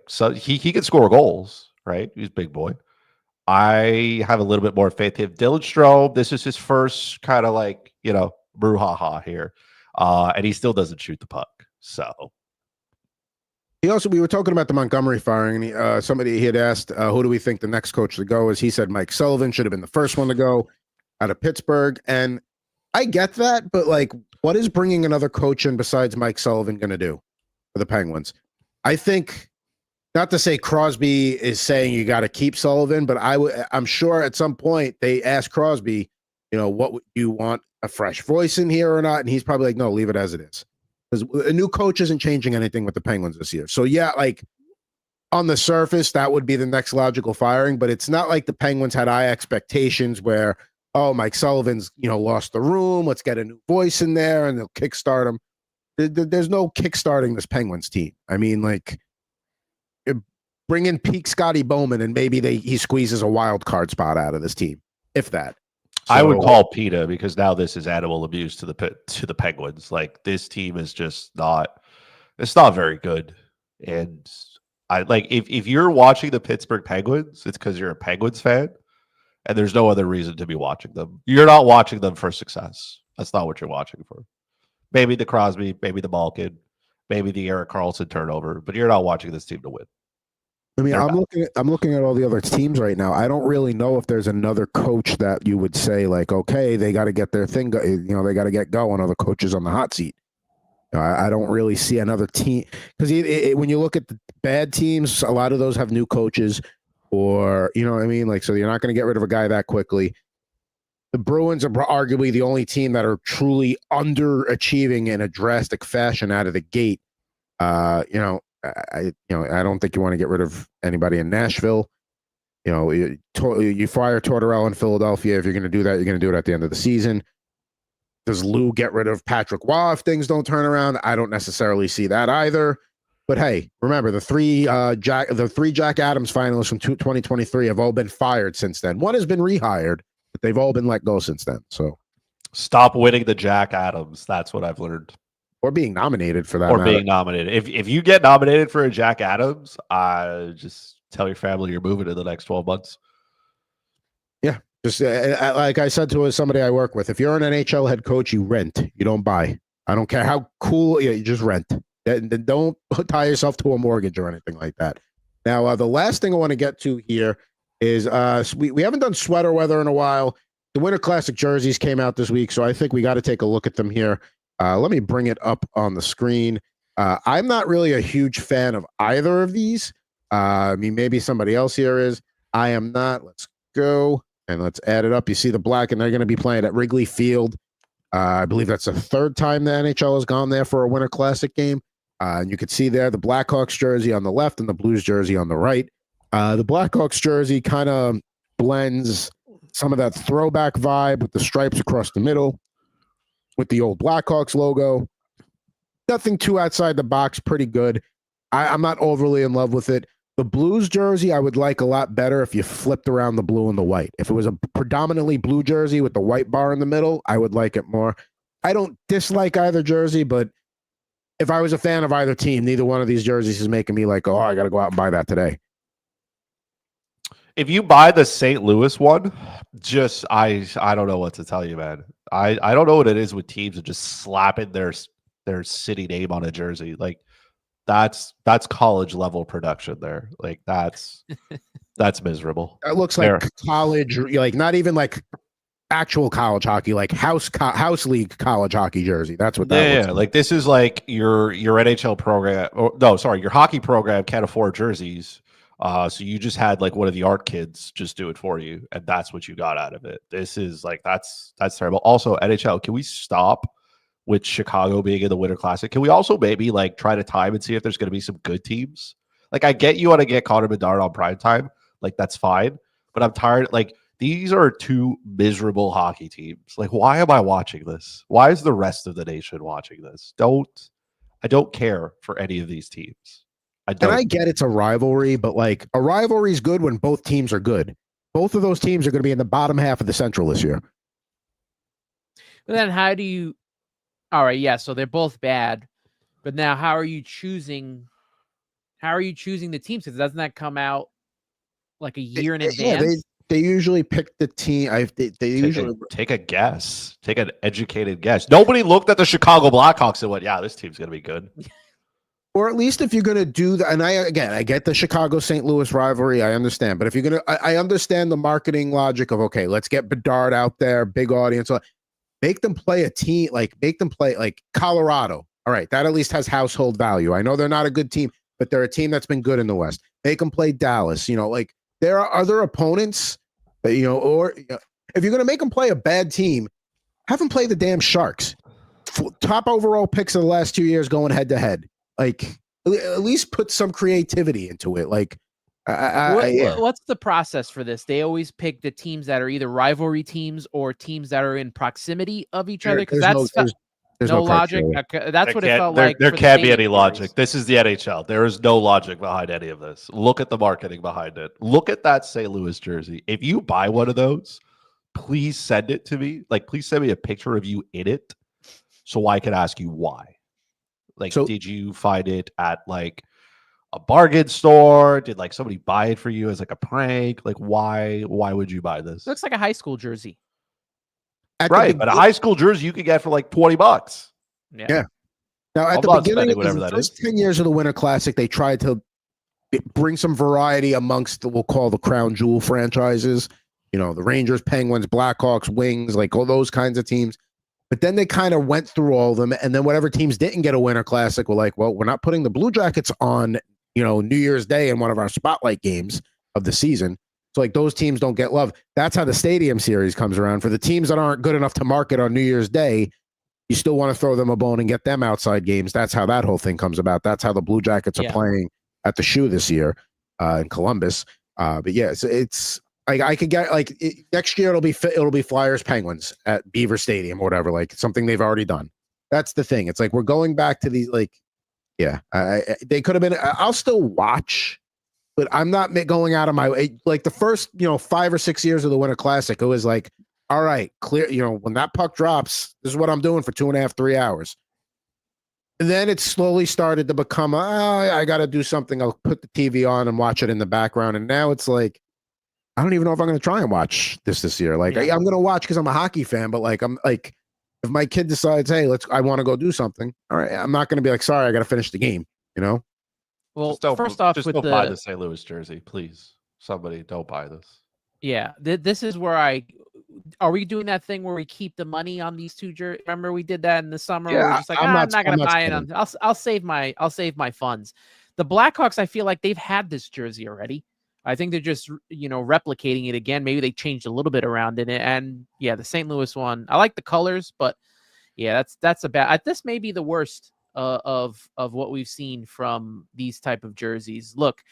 So he can score goals, right? He's a big boy. I have a little bit more faith in Dylan Strome. This is his first kind of brouhaha here. And he still doesn't shoot the puck. So we were talking about the Montgomery firing, and somebody had asked, who do we think the next coach to go is? He said Mike Sullivan should have been the first one to go out of Pittsburgh. And I get that, but what is bringing another coach in besides Mike Sullivan going to do for the Penguins? I think, not to say Crosby is saying you got to keep Sullivan, but I'm sure at some point they asked Crosby, what would you want, a fresh voice in here or not? And he's probably like, no, leave it as it is. Because a new coach isn't changing anything with the Penguins this year. So, yeah, on the surface, that would be the next logical firing. But it's not like the Penguins had high expectations where, Mike Sullivan's, lost the room. Let's get a new voice in there and they'll kickstart him. there's no kickstarting this Penguins team. I mean, like, bring in peak Scotty Bowman and maybe he squeezes a wild card spot out of this team, if that. So, I would call PETA, because now this is animal abuse to the Penguins. Like, this team is just not. It's not very good. And I like if you're watching the Pittsburgh Penguins, it's because you're a Penguins fan, and there's no other reason to be watching them. You're not watching them for success. That's not what you're watching for. Maybe the Crosby, maybe the Malkin, maybe the Erik Karlsson turnover, but you're not watching this team to win. I mean, I'm looking at all the other teams right now. I don't really know if there's another coach that you would say, like, okay, they got to get their thing, they got to get going. Other coaches on the hot seat. I don't really see another team, because when you look at the bad teams, a lot of those have new coaches, or you know what I mean. Like, so you're not going to get rid of a guy that quickly. The Bruins are arguably the only team that are truly underachieving in a drastic fashion out of the gate. I don't think you want to get rid of anybody in Nashville. You fire Tortorella in Philadelphia. If you're going to do that, you're going to do it at the end of the season. Does Lou get rid of Patrick Waugh if things don't turn around? I don't necessarily see that either. But hey, remember the three Jack Adams finalists from 2023 have all been fired since then. One has been rehired, but they've all been let go since then. So stop winning the Jack Adams. That's what I've learned. Or being nominated for that. Or being nominated. If you get nominated for a Jack Adams, just tell your family you're moving in the next 12 months. Yeah. Just like I said to somebody I work with, if you're an NHL head coach, you rent. You don't buy. I don't care how cool. You just rent. Don't tie yourself to a mortgage or anything like that. Now, the last thing I want to get to here is we haven't done sweater weather in a while. The Winter Classic jerseys came out this week, so I think we got to take a look at them here. Let me bring it up on the screen. I'm not really a huge fan of either of these. I mean, maybe somebody else here is. I am not. Let's go and let's add it up. You see the black, and they're going to be playing at Wrigley Field. I believe that's the third time the NHL has gone there for a Winter Classic game. And you can see there the Blackhawks jersey on the left and the Blues jersey on the right. The Blackhawks jersey kind of blends some of that throwback vibe with the stripes across the middle, with the old Blackhawks logo. Nothing too outside the box, pretty good. I'm not overly in love with it. The Blues jersey I would like a lot better if you flipped around the blue and the white. If it was a predominantly blue jersey with the white bar in the middle, I would like it more. I don't dislike either jersey, but if I was a fan of either team, neither one of these jerseys is making me like, oh, I got to go out and buy that today. If you buy the St. Louis one, I don't know what to tell you, man. I don't know what it is with teams and just slapping their city name on a jersey. Like that's college level production there. Like that's miserable. It looks like college, like not even like actual college hockey, like house league college hockey jersey. That's what that looks like. Like this is like your NHL program. Your hockey program can't afford jerseys. So you just had like one of the art kids just do it for you, and that's what you got out of it. This is like that's terrible. Also, NHL, can we stop with Chicago being in the Winter Classic? Can we also maybe like try to time and see if there's going to be some good teams? Like I get you want to get Connor Bedard on prime time, like that's fine, but I'm tired. Like these are two miserable hockey teams. Like why am I watching this? Why is the rest of the nation watching this? I don't care for any of these teams. And I get it's a rivalry, but like a rivalry is good when both teams are good. Both of those teams are going to be in the bottom half of the Central this year. But then how do you? All right, yeah. So they're both bad, but now how are you choosing? How are you choosing the teams? Because doesn't that come out like a year in advance? Yeah, they usually pick the team. They usually take a guess, take an educated guess. Nobody looked at the Chicago Blackhawks and went, "Yeah, this team's going to be good." Or at least if you're going to do that, and I get the Chicago-St. Louis rivalry, I understand. But if you're going to, I understand the marketing logic of, okay, let's get Bedard out there, big audience. Make them play a team, make them play like Colorado. All right, that at least has household value. I know they're not a good team, but they're a team that's been good in the West. Make them play Dallas. Like there are other opponents, or if you're going to make them play a bad team, have them play the damn Sharks. Top overall picks of the last 2 years going head to head. Like at least put some creativity into it. Like, what's the process for this? They always pick the teams that are either rivalry teams or teams that are in proximity of each other. Because There's no no logic. criteria. Okay, that's what it felt There, like. there for the can't be Stadium any logic. Series. This is the NHL. There is no logic behind any of this. Look at the marketing behind it. Look at that St. Louis jersey. If you buy one of those, please send it to me. Like, please send me a picture of you in it so I can ask you why. Like, So- did you find it at like a bargain store? Did like somebody buy it for you as like a prank? Like, why would you buy this? Looks like a high school jersey. At the Right, but a high school jersey you could get for like $20. Yeah. Now, at I'm the not beginning spending of whatever the that first 10 years of the Winter Classic, they tried to bring some variety amongst we'll call the crown jewel franchises. You know, the Rangers, Penguins, Blackhawks, Wings, like all those kinds of teams. But then they kind of went through all of them, and then whatever teams didn't get a Winter Classic were like, well, we're not putting the Blue Jackets on, you know, New Year's Day in one of our spotlight games of the season. So like those teams don't get love. That's how the Stadium Series comes around. For the teams that aren't good enough to market on New Year's Day, you still want to throw them a bone and get them outside games. That's how that whole thing comes about. That's how the Blue Jackets are playing at the Shoe this year in Columbus. But yeah, it's like I could get like next year it'll be Flyers Penguins at Beaver Stadium or whatever, like something they've already done. That's the thing. It's like we're going back to these like, yeah, they could have been. I'll still watch, but I'm not going out of my way. Like the first, 5 or 6 years of the Winter Classic, it was like, all right, clear. When that puck drops, this is what I'm doing for 2.5, 3 hours. And then it slowly started to become, I got to do something. I'll put the TV on and watch it in the background. And now it's like, I don't even know if I'm going to try and watch this year. Like I'm going to watch because I'm a hockey fan, but like, I'm like, if my kid decides, hey, I want to go do something. All right. I'm not going to be like, sorry, I got to finish the game, Well, First off, don't buy the St. Louis jersey, please. Somebody don't buy this. Yeah, this is where are we doing that thing where we keep the money on these two jerseys? Remember we did that in the summer. Yeah, Where we're just like, I'm not going to buy it. I'll save my funds. The Blackhawks, I feel like they've had this jersey already. I think they're just replicating it again. Maybe they changed a little bit around in it. And yeah, the St. Louis one, I like the colors, but yeah, that's a bad. This may be the worst of what we've seen from these type of jerseys. Look,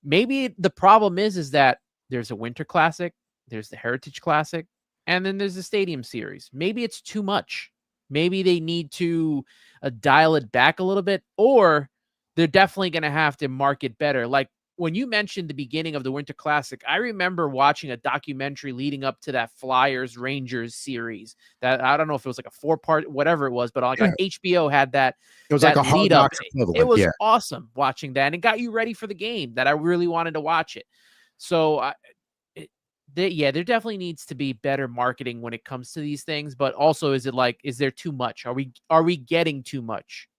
maybe the problem is that there's a Winter Classic, there's the Heritage Classic, and then there's the Stadium Series. Maybe it's too much. Maybe they need to dial it back a little bit, or they're definitely going to have to market better. Like when you mentioned the beginning of the Winter Classic, I remember watching a documentary leading up to that Flyers Rangers series. That I don't know if it was like a 4-part, whatever it was, but like on HBO had that. It was that like a Hard lead up. Knocks equivalent. It was awesome watching that, and it got you ready for the game that I really wanted to watch it. So there definitely needs to be better marketing when it comes to these things. But also, is there too much? Are we getting too much?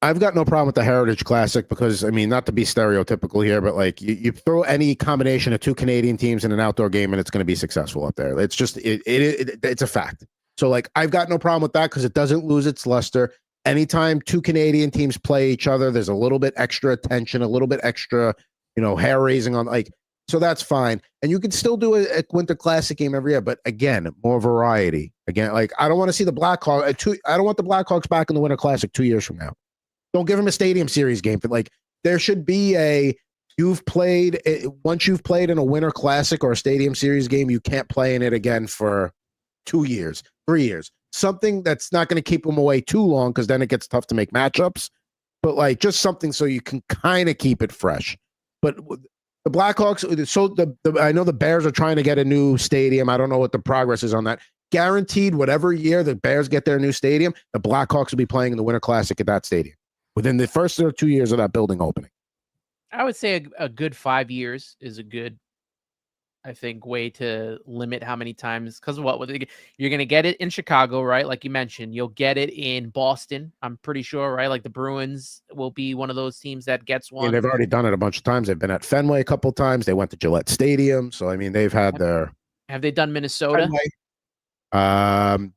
I've got no problem with the Heritage Classic because, I mean, not to be stereotypical here, but like you throw any combination of two Canadian teams in an outdoor game and it's going to be successful up there. It's just, it's a fact. So like, I've got no problem with that because it doesn't lose its luster. Anytime two Canadian teams play each other, there's a little bit extra attention, a little bit extra, hair raising on like, so that's fine. And you can still do a Winter Classic game every year, but again, more variety. Again, like I don't want to see the Blackhawks. I don't want the Blackhawks back in the Winter Classic 2 years from now. Don't give them a Stadium Series game. But like there should be once you've played in a Winter Classic or a Stadium Series game, you can't play in it again for 2 years, 3 years. Something that's not going to keep them away too long because then it gets tough to make matchups. But like just something so you can kind of keep it fresh. But the Blackhawks, so I know the Bears are trying to get a new stadium. I don't know what the progress is on that. Guaranteed, whatever year the Bears get their new stadium, the Blackhawks will be playing in the Winter Classic at that stadium within the first 2 years of that building opening. I would say a good 5 years is a good, I think, way to limit how many times. Because you're going to get it in Chicago, right? Like you mentioned, you'll get it in Boston. I'm pretty sure, right? Like the Bruins will be one of those teams that gets one. I mean, they've already done it a bunch of times. They've been at Fenway a couple of times. They went to Gillette Stadium. So, I mean, they've had their... Have they done Minnesota?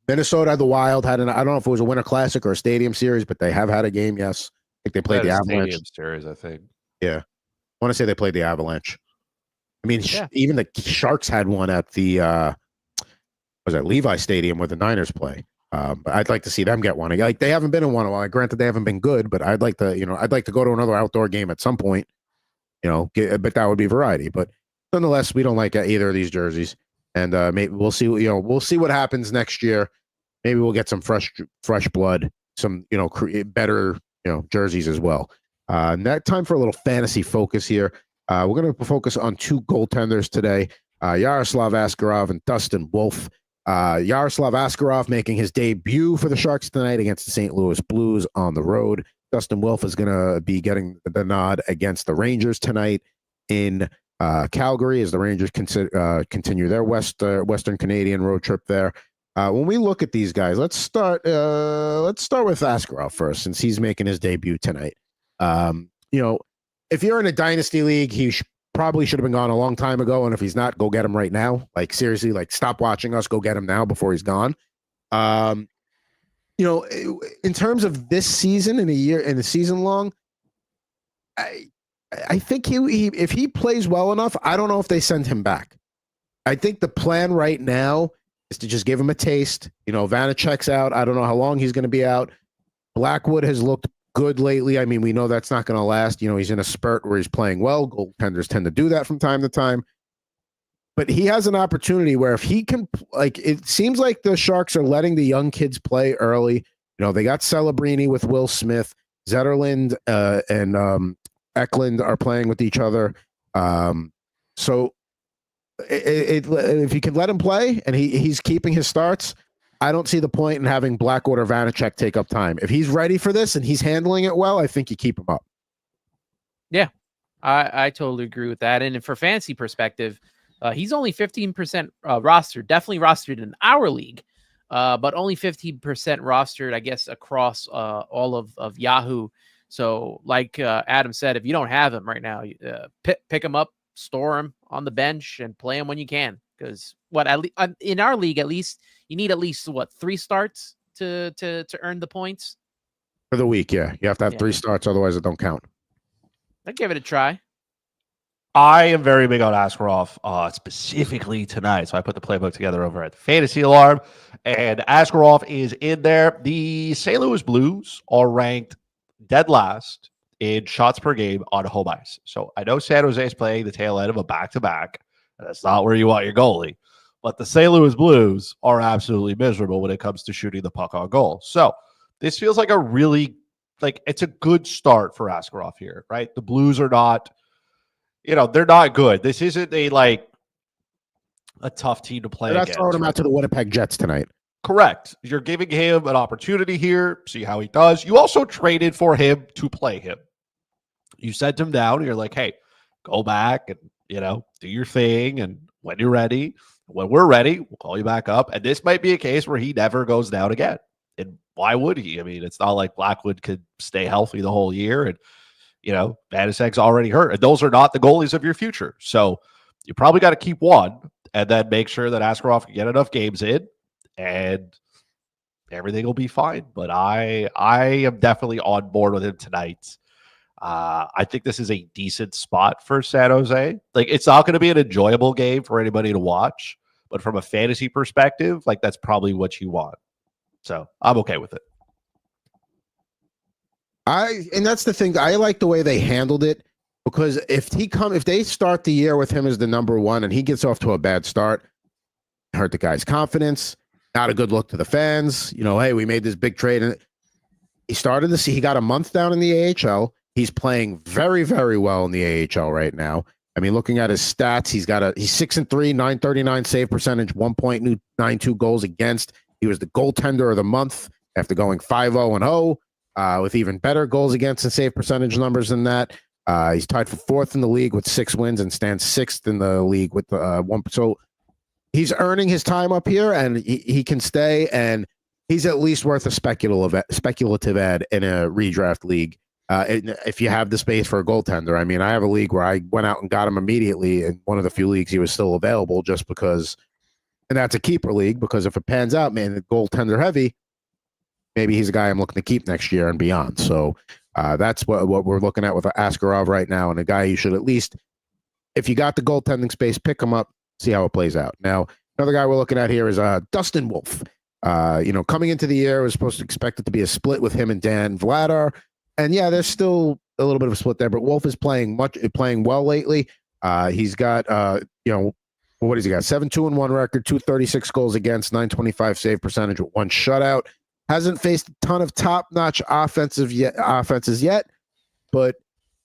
Minnesota, the Wild had I don't know if it was a Winter Classic or a Stadium Series, but they have had a game, yes. I think they played the Avalanche. Stadium Series, I think. Yeah. I want to say they played the Avalanche. I mean, even the Sharks had one at the was it Levi Stadium where the Niners play. But I'd like to see them get one. Like they haven't been in one in a while. Granted, they haven't been good, but I'd like to, I'd like to go to another outdoor game at some point. But that would be variety. But nonetheless, we don't like either of these jerseys, and maybe we'll see. We'll see what happens next year. maybe we'll get some fresh blood, some better jerseys as well. That time for a little fantasy focus here. We're going to focus on two goaltenders today, Yarosław Askarov and Dustin Wolf. Yarosłav Askarov making his debut for the Sharks tonight against the St. Louis Blues on the road. Dustin Wolf is going to be getting the nod against the Rangers tonight in Calgary as the Rangers continue their Western Canadian road trip there. When we look at these guys, let's start with Askarov first, since he's making his debut tonight. If you're in a dynasty league, he probably should have been gone a long time ago. And if he's not, go get him right now. Like, seriously, like, stop watching us. Go get him now before he's gone. In terms of this season and a season long, I think he if he plays well enough, I don't know if they send him back. I think the plan right now is to just give him a taste. Vanacek's out. I don't know how long he's going to be out. Blackwood has looked good lately. I mean, we know that's not going to last. He's in a spurt where he's playing well. Goaltenders tend to do that from time to time. But he has an opportunity where if he can, it seems like the Sharks are letting the young kids play early. They got Celebrini with Will Smith, Zetterlund and Eklund are playing with each other. So if you can let him play and he's keeping his starts, I don't see the point in having Blackwood or Vanacek take up time. If he's ready for this and he's handling it well, I think you keep him up. Yeah, I totally agree with that. And for fantasy perspective, he's only 15% rostered, definitely rostered in our league, but only 15% rostered, I guess, across all of Yahoo. So like Adam said, if you don't have him right now, pick him up, store him on the bench, and play him when you can. Because in our league, at least, you need at least 3 starts to earn the points for the week. Yeah, you have to have 3 starts, otherwise it don't count. I'd give it a try. I am very big on Askarov, specifically tonight. So I put the playbook together over at the Fantasy Alarm, and Askarov is in there. The St. Louis Blues are ranked dead last in shots per game on home ice. So I know San Jose is playing the tail end of a back-to-back. That's not where you want your goalie. But the St. Louis Blues are absolutely miserable when it comes to shooting the puck on goal. So this feels like it's a good start for Askarov here, right? The Blues are not, they're not good. This isn't a tough team to play against. That's throwing him out to the Winnipeg Jets tonight. Correct. You're giving him an opportunity here, see how he does. You also traded for him to play him. You sent him down, and you're like, hey, go back and, do your thing. And when you're ready, when we're ready, we'll call you back up. And this might be a case where he never goes down again. And why would he? I mean, it's not like Blackwood could stay healthy the whole year. And, Vanacek's already hurt. And those are not the goalies of your future. So you probably got to keep one and then make sure that Askarov can get enough games in, and everything will be fine. But I am definitely on board with him tonight. I think this is a decent spot for San Jose. It's not going to be an enjoyable game for anybody to watch, but from a fantasy perspective, that's probably what you want. So I'm okay with it. And that's the thing. I like the way they handled it, because if they start the year with him as the number 1 and he gets off to a bad start, hurt the guy's confidence. Not a good look to the fans. Hey, we made this big trade, and he started to see he got a month down in the AHL. He's playing very, very well in the AHL right now. I mean, looking at his stats, he's 6-3, .939 save percentage, 1.92 goals against. He was the goaltender of the month after going 5-0-0 with even better goals against and save percentage numbers than that. He's tied for 4th in the league with 6 wins and stands 6th in the league with 1. So he's earning his time up here, and he can stay, and he's at least worth a speculative ad in a redraft league. If you have the space for a goaltender. I mean, I have a league where I went out and got him immediately. In one of the few leagues, he was still available just because, and that's a keeper league, because if it pans out, man, the goaltender heavy, maybe he's a guy I'm looking to keep next year and beyond. So that's what we're looking at with Askarov right now, and a guy you should at least, if you got the goaltending space, pick him up, see how it plays out. Now, another guy we're looking at here is Dustin Wolf. Coming into the year, it was supposed to expect it to be a split with him and Dan Vladar. And yeah, there's still a little bit of a split there, but Wolf is playing well lately. He's got, Well, what has he got? 7-2-1 record, 236 goals against, 925 save percentage with 1 shutout. Hasn't faced a ton of top-notch offenses yet, but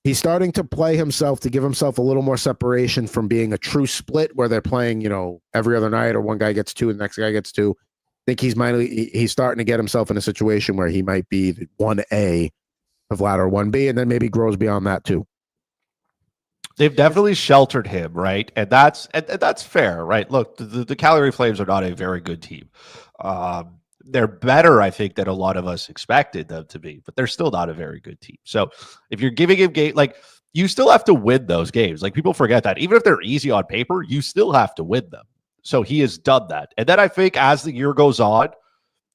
he's starting to play himself to give himself a little more separation from being a true split where they're playing, every other night or one guy gets 2 and the next guy gets 2. I think he's starting to get himself in a situation where he might be the 1A of ladder 1B and then maybe grows beyond that too. They've definitely sheltered him, right? And that's fair, right? Look, the Calgary Flames are not a very good team. They're better, I think, than a lot of us expected them to be, but they're still not a very good team. So if you're giving him game, like you still have to win those games. Like people forget that. Even if they're easy on paper, you still have to win them. So he has done that. And then I think as the year goes on,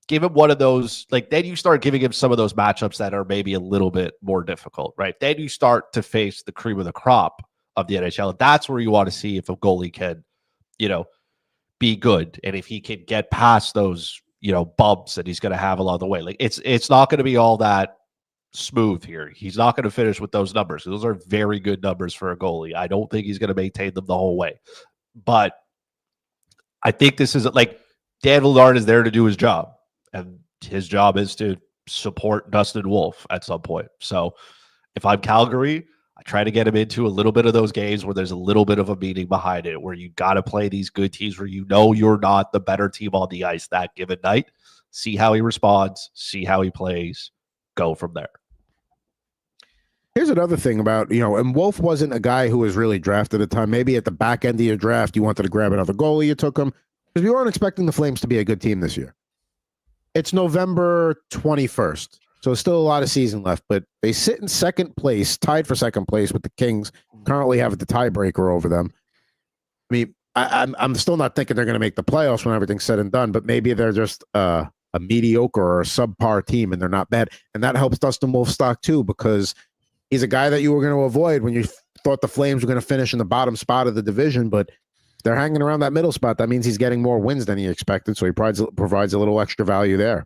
give him one of those, like then you start giving him some of those matchups that are maybe a little bit more difficult, right? Then you start to face the cream of the crop of the NHL. That's where you want to see if a goalie can, be good. And if he can get past those, bumps that he's going to have along the way. Like it's not going to be all that smooth here. He's not going to finish with those numbers. Those are very good numbers for a goalie. I don't think he's going to maintain them the whole way. But I think this is like Dan Villard is there to do his job. And his job is to support Dustin Wolf at some point. So if I'm Calgary, I try to get him into a little bit of those games where there's a little bit of a meaning behind it, where you got to play these good teams where you're not the better team on the ice that given night. See how he responds, see how he plays, go from there. Here's another thing about, and Wolf wasn't a guy who was really drafted at the time. Maybe at the back end of your draft, you wanted to grab another goalie, you took him. Because we weren't expecting the Flames to be a good team this year. It's November 21st. So still a lot of season left, but they sit in second place, tied for second place with the Kings, currently have the tiebreaker over them. I mean, I'm still not thinking they're going to make the playoffs when everything's said and done, but maybe they're just a mediocre or a subpar team and they're not bad. And that helps Dustin Wolf stock too, because he's a guy that you were going to avoid when you thought the Flames were going to finish in the bottom spot of the division, but if they're hanging around that middle spot. That means he's getting more wins than he expected, so he provides a little extra value there.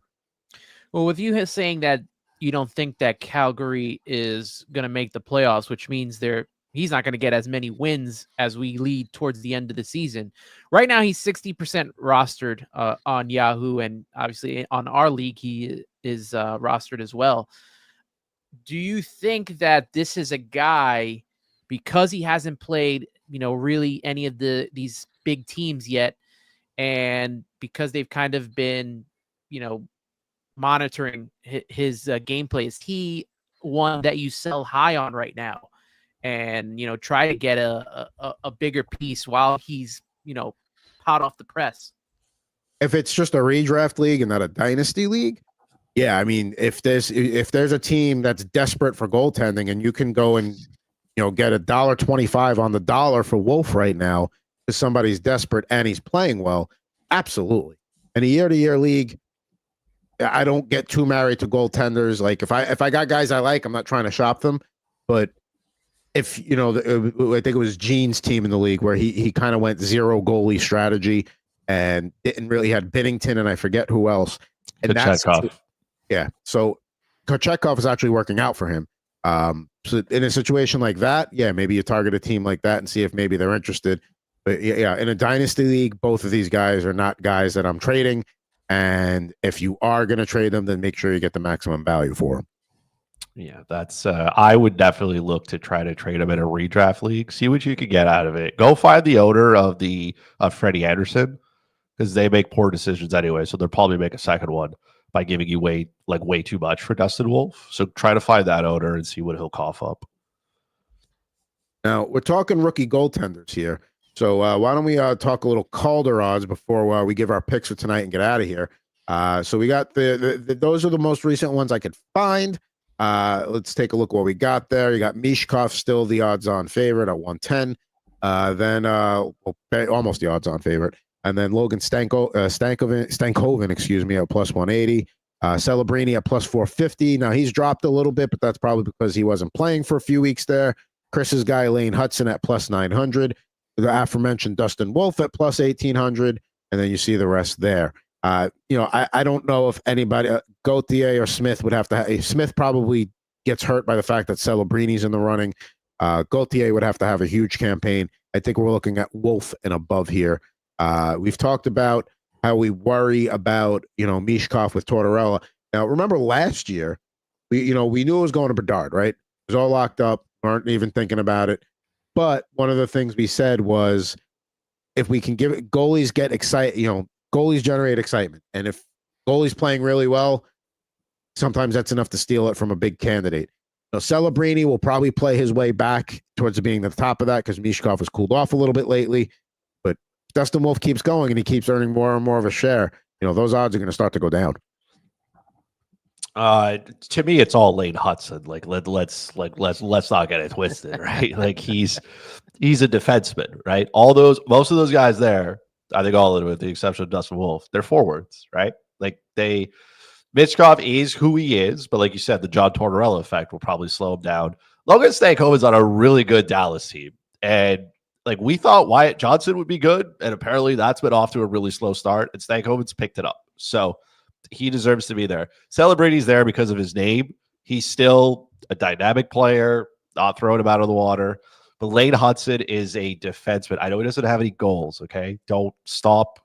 Well, with you saying that you don't think that Calgary is going to make the playoffs, which means he's not going to get as many wins as we lead towards the end of the season. Right now, he's 60% rostered on Yahoo, and obviously on our league, he is rostered as well. Do you think that this is a guy, because he hasn't played, really any of these big teams yet, and because they've kind of been, monitoring his gameplay, is he one that you sell high on right now and try to get a bigger piece while he's hot off the press? If it's just a redraft league and not a dynasty league, yeah, I mean, if there's a team that's desperate for goaltending and you can go and get $1.25 on the dollar for Wolf right now because somebody's desperate and he's playing well, absolutely. In a year-to-year league, I don't get too married to goaltenders. Like if I got guys I like, I'm not trying to shop them. But if I think it was Gene's team in the league where he kind of went zero goalie strategy and didn't really had Binnington and I forget who else. And Kochetkov. Yeah, so Kochetkov is actually working out for him. So in a situation like that, yeah, maybe you target a team like that and see if maybe they're interested. But yeah, in a dynasty league, both of these guys are not guys that I'm trading. And if you are going to trade them, then make sure you get the maximum value for them. Yeah, that's I would definitely look to try to trade him in a redraft league. See what you could get out of it. Go find the owner of Freddie Anderson, because they make poor decisions anyway. So they'll probably make a second one by giving you way too much for Dustin Wolf. So try to find that owner and see what he'll cough up. Now we're talking rookie goaltenders here. So why don't we talk a little Calder odds before we give our picks for tonight and get out of here. So we got those are the most recent ones I could find. Let's take a look what we got there. You got Mishkov still the odds-on favorite at 110. Then almost the odds-on favorite. And then Logan Stankoven, excuse me, at plus 180. Celebrini at plus 450. Now he's dropped a little bit, but that's probably because he wasn't playing for a few weeks there. Chris's guy Lane Hudson at plus 900. The aforementioned Dustin Wolf at plus 1,800, and then you see the rest there. I don't know if anybody, Gauthier or Smith would have to. Smith probably gets hurt by the fact that Celebrini's in the running. Gauthier would have to have a huge campaign. I think we're looking at Wolf and above here. We've talked about how we worry about, Mishkov with Tortorella. Now, remember last year, we knew it was going to Bedard, right? It was all locked up. Weren't even thinking about it. But one of the things we said was, if we can give it, goalies get excited, goalies generate excitement. And if goalie's playing really well, sometimes that's enough to steal it from a big candidate. So Celebrini will probably play his way back towards being the top of that because Mishkov has cooled off a little bit lately. But if Dustin Wolf keeps going and he keeps earning more and more of a share, those odds are going to start to go down. To me, it's all Lane Hudson. Like let's not get it twisted, right? Like he's a defenseman, right? Most of those guys there, I think all of them, with the exception of Dustin Wolf, they're forwards, right? Like Michkov is who he is, but like you said, the John Tortorella effect will probably slow him down. Logan Stankoven's on a really good Dallas team, and like we thought Wyatt Johnson would be good, and apparently that's been off to a really slow start, and Stankoven's picked it up. So he deserves to be there. Celebrini's there because of his name. He's still a dynamic player, not throwing him out of the water. But Lane Hudson is a defenseman. I know he doesn't have any goals, okay? Don't stop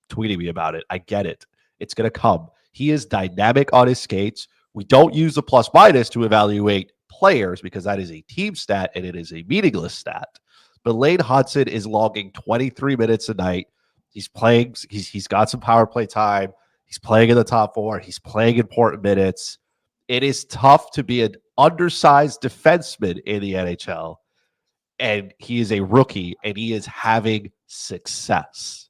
tweeting me about it. I get it. It's going to come. He is dynamic on his skates. We don't use the plus minus to evaluate players because that is a team stat and it is a meaningless stat. But Lane Hudson is logging 23 minutes a night. He's playing. He's got some power play time. He's playing in the top four. He's playing important minutes. It is tough to be an undersized defenseman in the NHL. And he is a rookie and he is having success.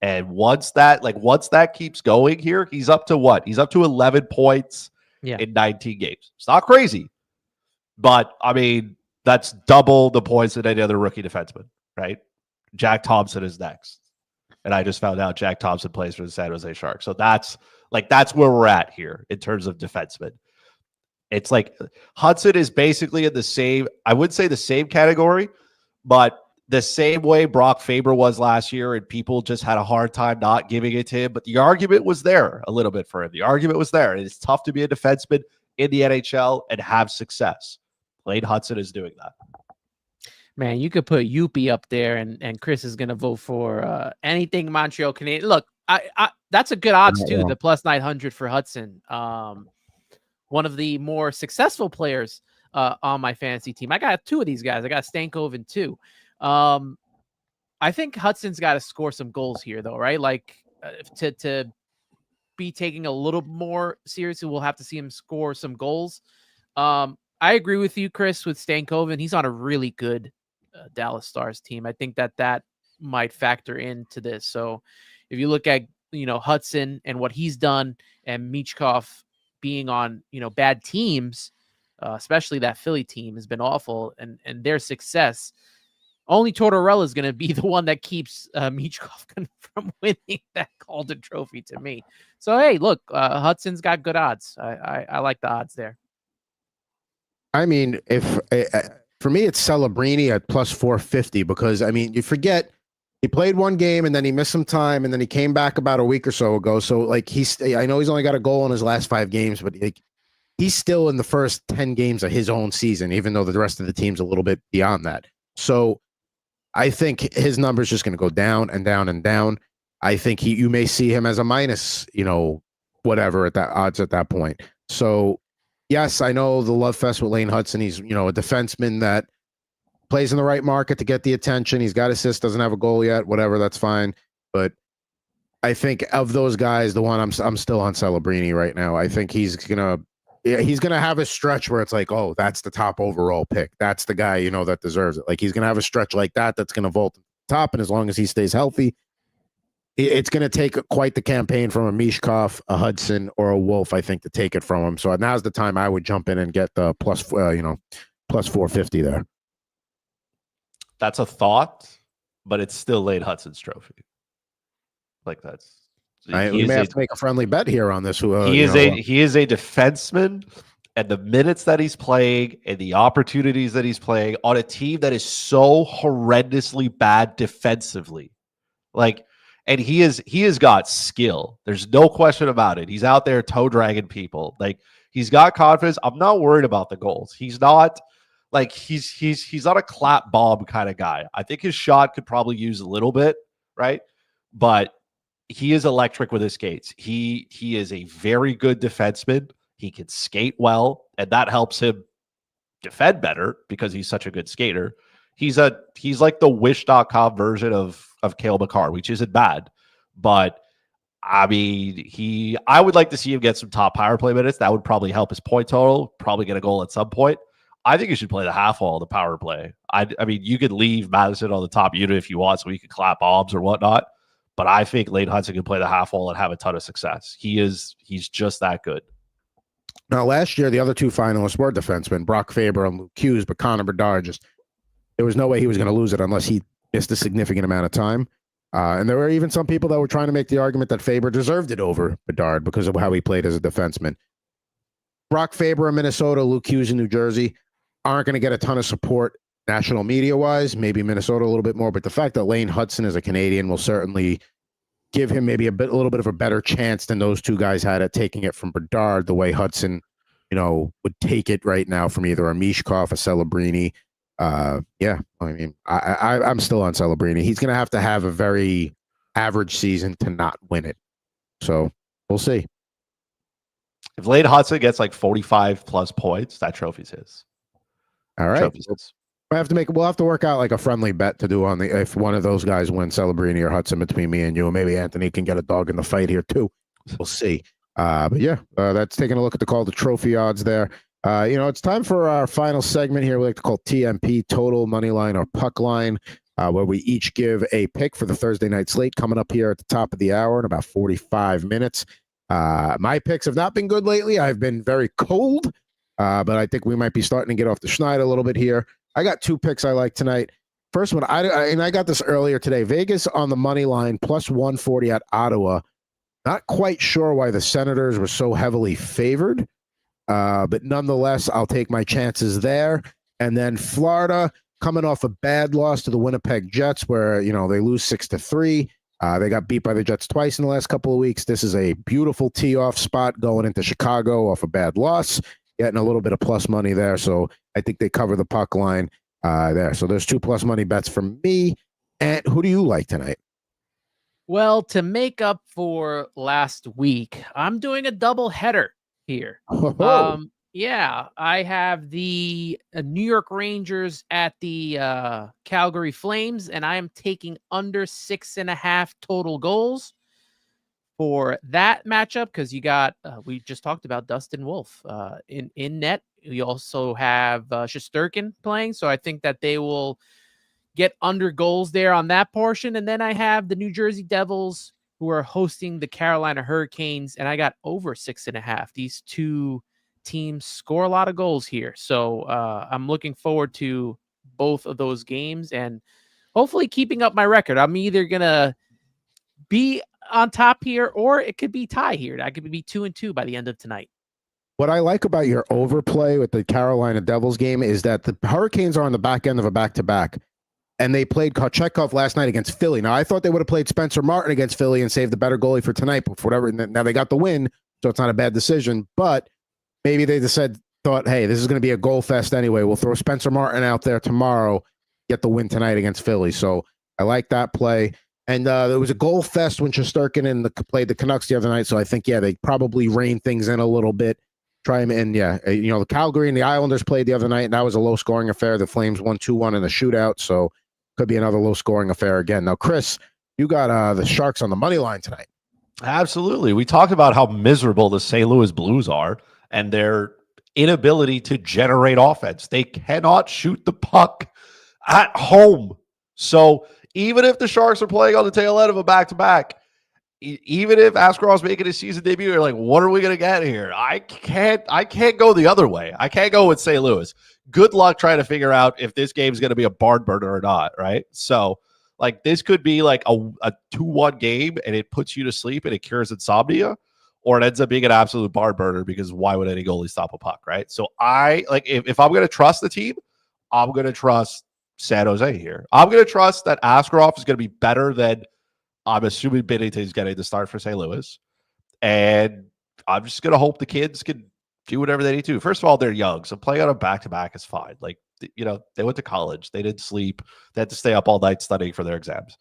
And once that keeps going here, he's up to what? He's up to 11 points in 19 games. It's not crazy. But I mean, that's double the points than any other rookie defenseman, right? Jack Thompson is next. And I just found out Jack Thompson plays for the San Jose Sharks. So that's where we're at here in terms of defensemen. It's like Hudson is basically in the same, I wouldn't say the same category, but the same way Brock Faber was last year, and people just had a hard time not giving it to him. But the argument was there a little bit for him. The argument was there. It's tough to be a defenseman in the NHL and have success. Lane Hudson is doing that. Man, you could put Youppi up there, and Chris is going to vote for anything Montreal Canadiens. Look, I that's a good odds too. The plus 900 for Hudson. One of the more successful players on my fantasy team. I got two of these guys. I got Stankoven too. I think Hudson's got to score some goals here, though, right? Like to be taking a little more seriously, we'll have to see him score some goals. I agree with you, Chris, with Stankoven. He's on a really good Dallas Stars team. I think that might factor into this. So if you look at, Hudson and what he's done, and Michkov being on, bad teams, especially that Philly team has been awful, and their success, only Tortorella is going to be the one that keeps Michkov from winning that Calder Trophy to me. So, hey, look, Hudson's got good odds. I like the odds there. I mean, if for me, it's Celebrini at plus 450 because, I mean, you forget he played one game and then he missed some time and then he came back about a week or so ago. So, like, I know he's only got a goal in his last 5 games, but he's still in the first 10 games of his own season, even though the rest of the team's a little bit beyond that. So, I think his number's just going to go down and down and down. I think you may see him as a minus, whatever at that odds at that point. So, yes, I know the love fest with Lane Hudson. He's, a defenseman that plays in the right market to get the attention. He's got assists, doesn't have a goal yet, whatever, that's fine. But I think of those guys, the one I'm still on Celebrini right now. I think he's gonna have a stretch where it's like, oh, that's the top overall pick. That's the guy, that deserves it. Like, he's gonna have a stretch like that that's gonna vault top, and as long as he stays healthy, it's going to take quite the campaign from a Mishkov, a Hudson, or a Wolf, I think, to take it from him. So now's the time I would jump in and get the plus 450 there. That's a thought, but it's still Lane Hudson's trophy. Like that's. We may have to make a friendly bet here on this. He is a defenseman, and the minutes that he's playing and the opportunities that he's playing on a team that is so horrendously bad defensively, like. And he has got skill. There's no question about it. He's out there toe dragging people. Like, he's got confidence. I'm not worried about the goals. He's not Like he's not a clap bomb kind of guy. I think his shot could probably use a little bit, right? But he is electric with his skates. He is a very good defenseman. He can skate well, and that helps him defend better because he's such a good skater. He's like the Wish.com version of Cale Makar, which isn't bad. But I mean, I would like to see him get some top power play minutes. That would probably help his point total, probably get a goal at some point. I think you should play the half wall, the power play. I mean, you could leave Madison on the top unit if you want, so he could clap bombs or whatnot. But I think Lane Hudson can play the half wall and have a ton of success. He's just that good. Now, last year, the other two finalists were defensemen, Brock Faber and Luke Hughes, but Connor Bedard there was no way he was going to lose it unless he missed a significant amount of time. And there were even some people that were trying to make the argument that Faber deserved it over Bedard because of how he played as a defenseman. Brock Faber in Minnesota, Luke Hughes in New Jersey aren't going to get a ton of support national media-wise, maybe Minnesota a little bit more, but the fact that Lane Hudson is a Canadian will certainly give him maybe a little bit of a better chance than those two guys had at taking it from Bedard the way Hudson, would take it right now from either a Mishkov, a Celebrini. Yeah, I mean, I'm still on Celebrini. He's going to have a very average season to not win it. So we'll see. If Lane Hudson gets like 45 plus points, that trophy's his. All right. Trophy's his. We'll have to work out like a friendly bet to do if one of those guys wins, Celebrini or Hudson, between me and you, and maybe Anthony can get a dog in the fight here too. We'll see. But yeah, that's taking a look at the Calder Trophy odds there. It's time for our final segment here. We like to call TMP, Total, Moneyline, or Puckline, where we each give a pick for the Thursday night slate coming up here at the top of the hour in about 45 minutes. My picks have not been good lately. I've been very cold, but I think we might be starting to get off the schneid a little bit here. I got two picks I like tonight. First one, I got this earlier today. Vegas on the money line, plus 140 at Ottawa. Not quite sure why the Senators were so heavily favored, but nonetheless, I'll take my chances there. And then Florida coming off a bad loss to the Winnipeg Jets, where they lose 6-3. They got beat by the Jets twice in the last couple of weeks. This is a beautiful tee-off spot going into Chicago off a bad loss, getting a little bit of plus money there. So I think they cover the puck line there. So there's two plus money bets from me. And who do you like tonight? Well, to make up for last week, I'm doing a double header here. Yeah, I have the New York Rangers at the Calgary Flames, and I am taking under 6.5 total goals for that matchup because you got, we just talked about Dustin Wolf in net. We also have Shesterkin playing, so I think that they will get under goals there on that portion. And then I have the New Jersey Devils who are hosting the Carolina Hurricanes, and I got over 6.5. These two teams score a lot of goals here. So I'm looking forward to both of those games and hopefully keeping up my record. I'm either going to be on top here or it could be tie here. I could be 2-2 by the end of tonight. What I like about your overplay with the Carolina Devils game is that the Hurricanes are on the back end of a back-to-back. And they played Kochetkov last night against Philly. Now, I thought they would have played Spencer Martin against Philly and saved the better goalie for tonight, but for whatever. Now they got the win, so it's not a bad decision. But maybe they just thought, hey, this is going to be a goal fest anyway. We'll throw Spencer Martin out there tomorrow, get the win tonight against Philly. So I like that play. And there was a goal fest when Shesterkin played the Canucks the other night. So I think, they probably reined things in a little bit. Try them in, the Calgary and the Islanders played the other night, and that was a low-scoring affair. The Flames won 2-1 in a shootout, so could be another low-scoring affair again. Now, Chris, you got the Sharks on the money line tonight. Absolutely. We talked about how miserable the St. Louis Blues are and their inability to generate offense. They cannot shoot the puck at home. So even if the Sharks are playing on the tail end of a back-to-back, even if Askarov's making his season debut, you're like, what are we going to get here? I can't go the other way. I can't go with St. Louis. Good luck trying to figure out if this game is going to be a barn burner or not, right? So, this could be like a 2-1 game, and it puts you to sleep, and it cures insomnia, or it ends up being an absolute barn burner because why would any goalie stop a puck, right? So, if I'm going to trust the team, I'm going to trust San Jose here. I'm going to trust that Askarov is going to be better than I'm assuming Binnington's getting the start for St. Louis, and I'm just going to hope the kids can do whatever they need to. First of all, they're young, so playing on a back-to-back is fine. they went to college. They didn't sleep. They had to stay up all night studying for their exams.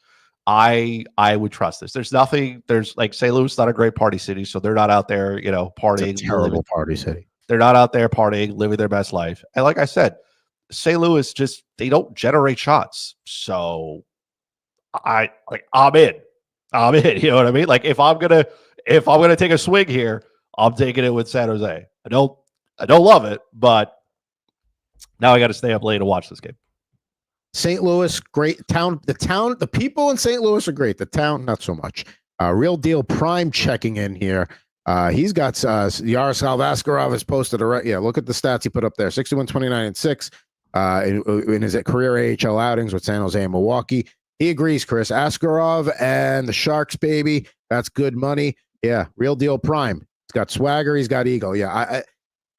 I would trust this. There's nothing. There's like St. Louis is not a great party city, so they're not out there, partying. It's a terrible party city. They're not out there partying, living their best life. And like I said, St. Louis they don't generate shots. So I'm in. I'm in. You know what I mean? Like if I'm gonna take a swing here, I'm taking it with San Jose. I don't love it, but now I got to stay up late to watch this game. St. Louis, great town. The people in St. Louis are great. The town, not so much. Real Deal Prime checking in here. He's got Yarolsav Askarov has posted look at the stats he put up there. 61, 29, and 6 in his career AHL outings with San Jose and Milwaukee. He agrees, Chris. Askarov and the Sharks, baby. That's good money. Yeah, Real Deal Prime. He's got swagger. He's got ego. Yeah,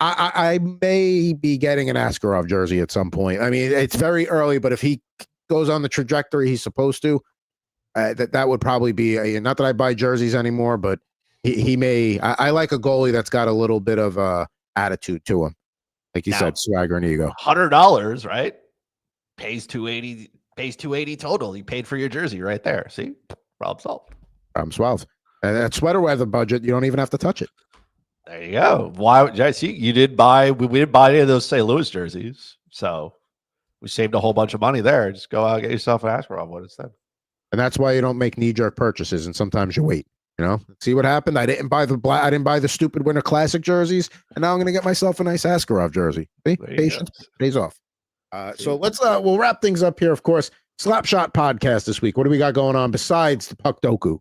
I may be getting an Askarov jersey at some point. I mean, it's very early, but if he goes on the trajectory he's supposed to, that would probably be not that I buy jerseys anymore, but he may. I like a goalie that's got a little bit of attitude to him, like you said, swagger and ego. $100, right? Pays $280 total. You paid for your jersey right there. See, problem solved. Problem solved. And that sweater weather budget, you don't even have to touch it. There you go. Why? See, you didn't buy. We didn't buy any of those St. Louis jerseys, so we saved a whole bunch of money there. Just go out and get yourself an Askarov one instead. And that's why you don't make knee-jerk purchases, and sometimes you wait. See what happened? I didn't buy the stupid Winter Classic jerseys, and now I'm going to get myself a nice Askarov jersey. See? Patience pays off. So let's we'll wrap things up here. Of course, Slapshot podcast this week. What do we got going on besides the Puck Doku?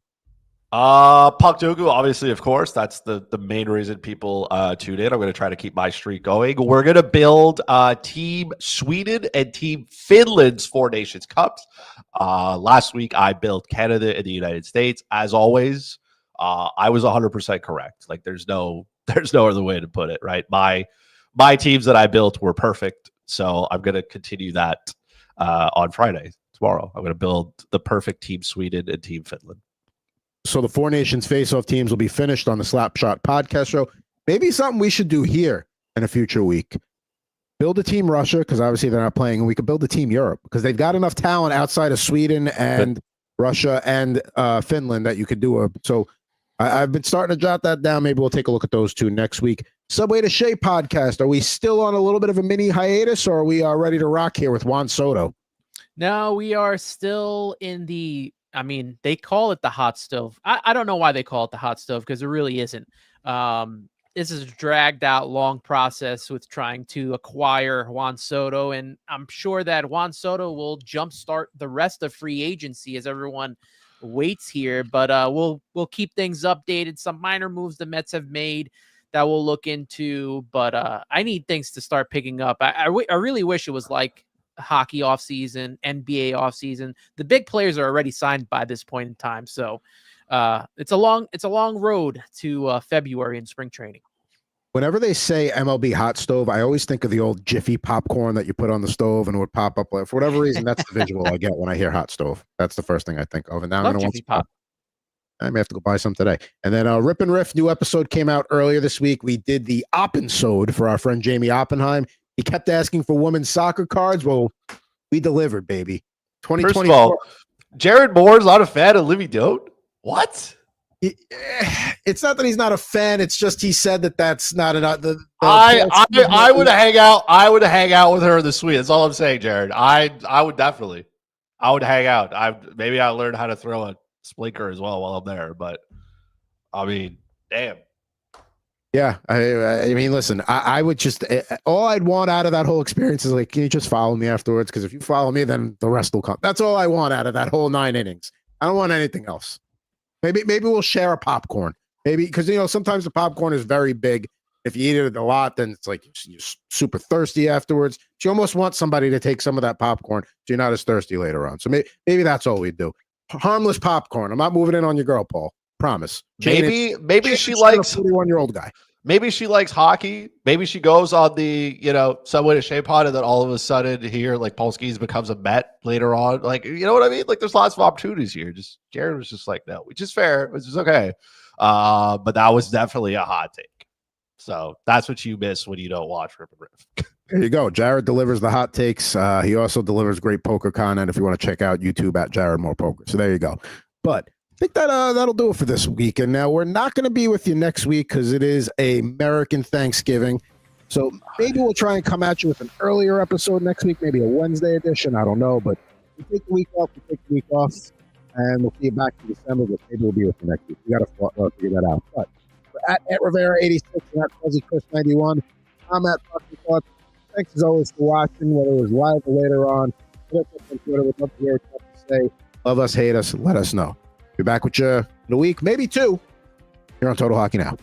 Puck Doku, obviously, of course, that's the main reason people tune in. I'm going to try to keep my streak going. We're going to build Team Sweden and Team Finland's Four Nations Cups. Last week, I built Canada and the United States. As always, I was 100% correct. Like there's no other way to put it, right? My teams that I built were perfect, so I'm going to continue that on Friday, tomorrow. I'm going to build the perfect Team Sweden and Team Finland. So the Four Nations face-off teams will be finished on the Slapshot podcast show. Maybe something we should do here in a future week. Build a Team Russia, because obviously they're not playing, and we could build a Team Europe, because they've got enough talent outside of Sweden and Russia and Finland that you could do so I've been starting to jot that down. Maybe we'll take a look at those two next week. Subway to Shea podcast. Are we still on a little bit of a mini hiatus, or are we ready to rock here with Juan Soto? No, we are still in the... I mean, they call it the hot stove. I don't know why they call it the hot stove, because it really isn't. This is a dragged out long process with trying to acquire Juan Soto. And I'm sure that Juan Soto will jumpstart the rest of free agency as everyone waits here. But we'll keep things updated. Some minor moves the Mets have made that we'll look into. But I need things to start picking up. I really wish it was like hockey offseason, NBA offseason. The big players are already signed by this point in time. So it's a long road to February in spring training. Whenever they say MLB hot stove, I always think of the old Jiffy popcorn that you put on the stove and it would pop up. For whatever reason, that's the visual I get when I hear hot stove. That's the first thing I think of. And now I'm going to want some pop. I may have to go buy some today. And then Rip and Riff, new episode came out earlier this week. We did the Oppensode for our friend Jamie Oppenheim. He kept asking for women's soccer cards. Well, we delivered, baby. 2024. First of all, Jared Moore's not a fan of Livy Dote? What? It's not that he's not a fan. It's just he said that's not enough. I would hang out. I would hang out with her in the suite. That's all I'm saying, Jared. I would definitely. I would hang out. Maybe I'll learn how to throw a splinker as well while I'm there. But I mean, damn. Yeah, I mean, listen, I would just all I'd want out of that whole experience is like, can you just follow me afterwards? Because if you follow me, then the rest will come. That's all I want out of that whole 9 innings. I don't want anything else. Maybe we'll share a popcorn. Maybe because sometimes the popcorn is very big. If you eat it a lot, then it's like you're super thirsty afterwards. So you almost want somebody to take some of that popcorn so you're not as thirsty later on. So maybe that's all we do. Harmless popcorn. I'm not moving in on your girl, Paul. Promise. Maybe she likes a 41-year-old guy. Maybe she likes hockey. Maybe she goes on the, Subway to Shea pod, and then all of a sudden here, like Polsky's becomes a Met later on. Like, you know what I mean? Like, there's lots of opportunities here. Just Jared was just like, no, which is fair, which is okay. But that was definitely a hot take. So that's what you miss when you don't watch Rip and Riff. There you go. Jared delivers the hot takes. He also delivers great poker content. If you want to check out YouTube at Jared Moore Poker. So there you go. But I think that that'll do it for this week. And now we're not going to be with you next week because it is American Thanksgiving. So maybe we'll try and come at you with an earlier episode next week, maybe a Wednesday edition. I don't know, but we take the week off. And we'll see you back in December, but maybe we'll be with you next week. We got to figure that out. But we're at Rivera86 and at Fuzzy Chris 91. I'm at Puckline Thoughts. Thanks as always for watching, whether it was live or later on. Hit us up on Twitter. We'd love to hear what you have to say. Love us, hate us, let us know. Be back with you in a week, maybe two, here on Total Hockey Now.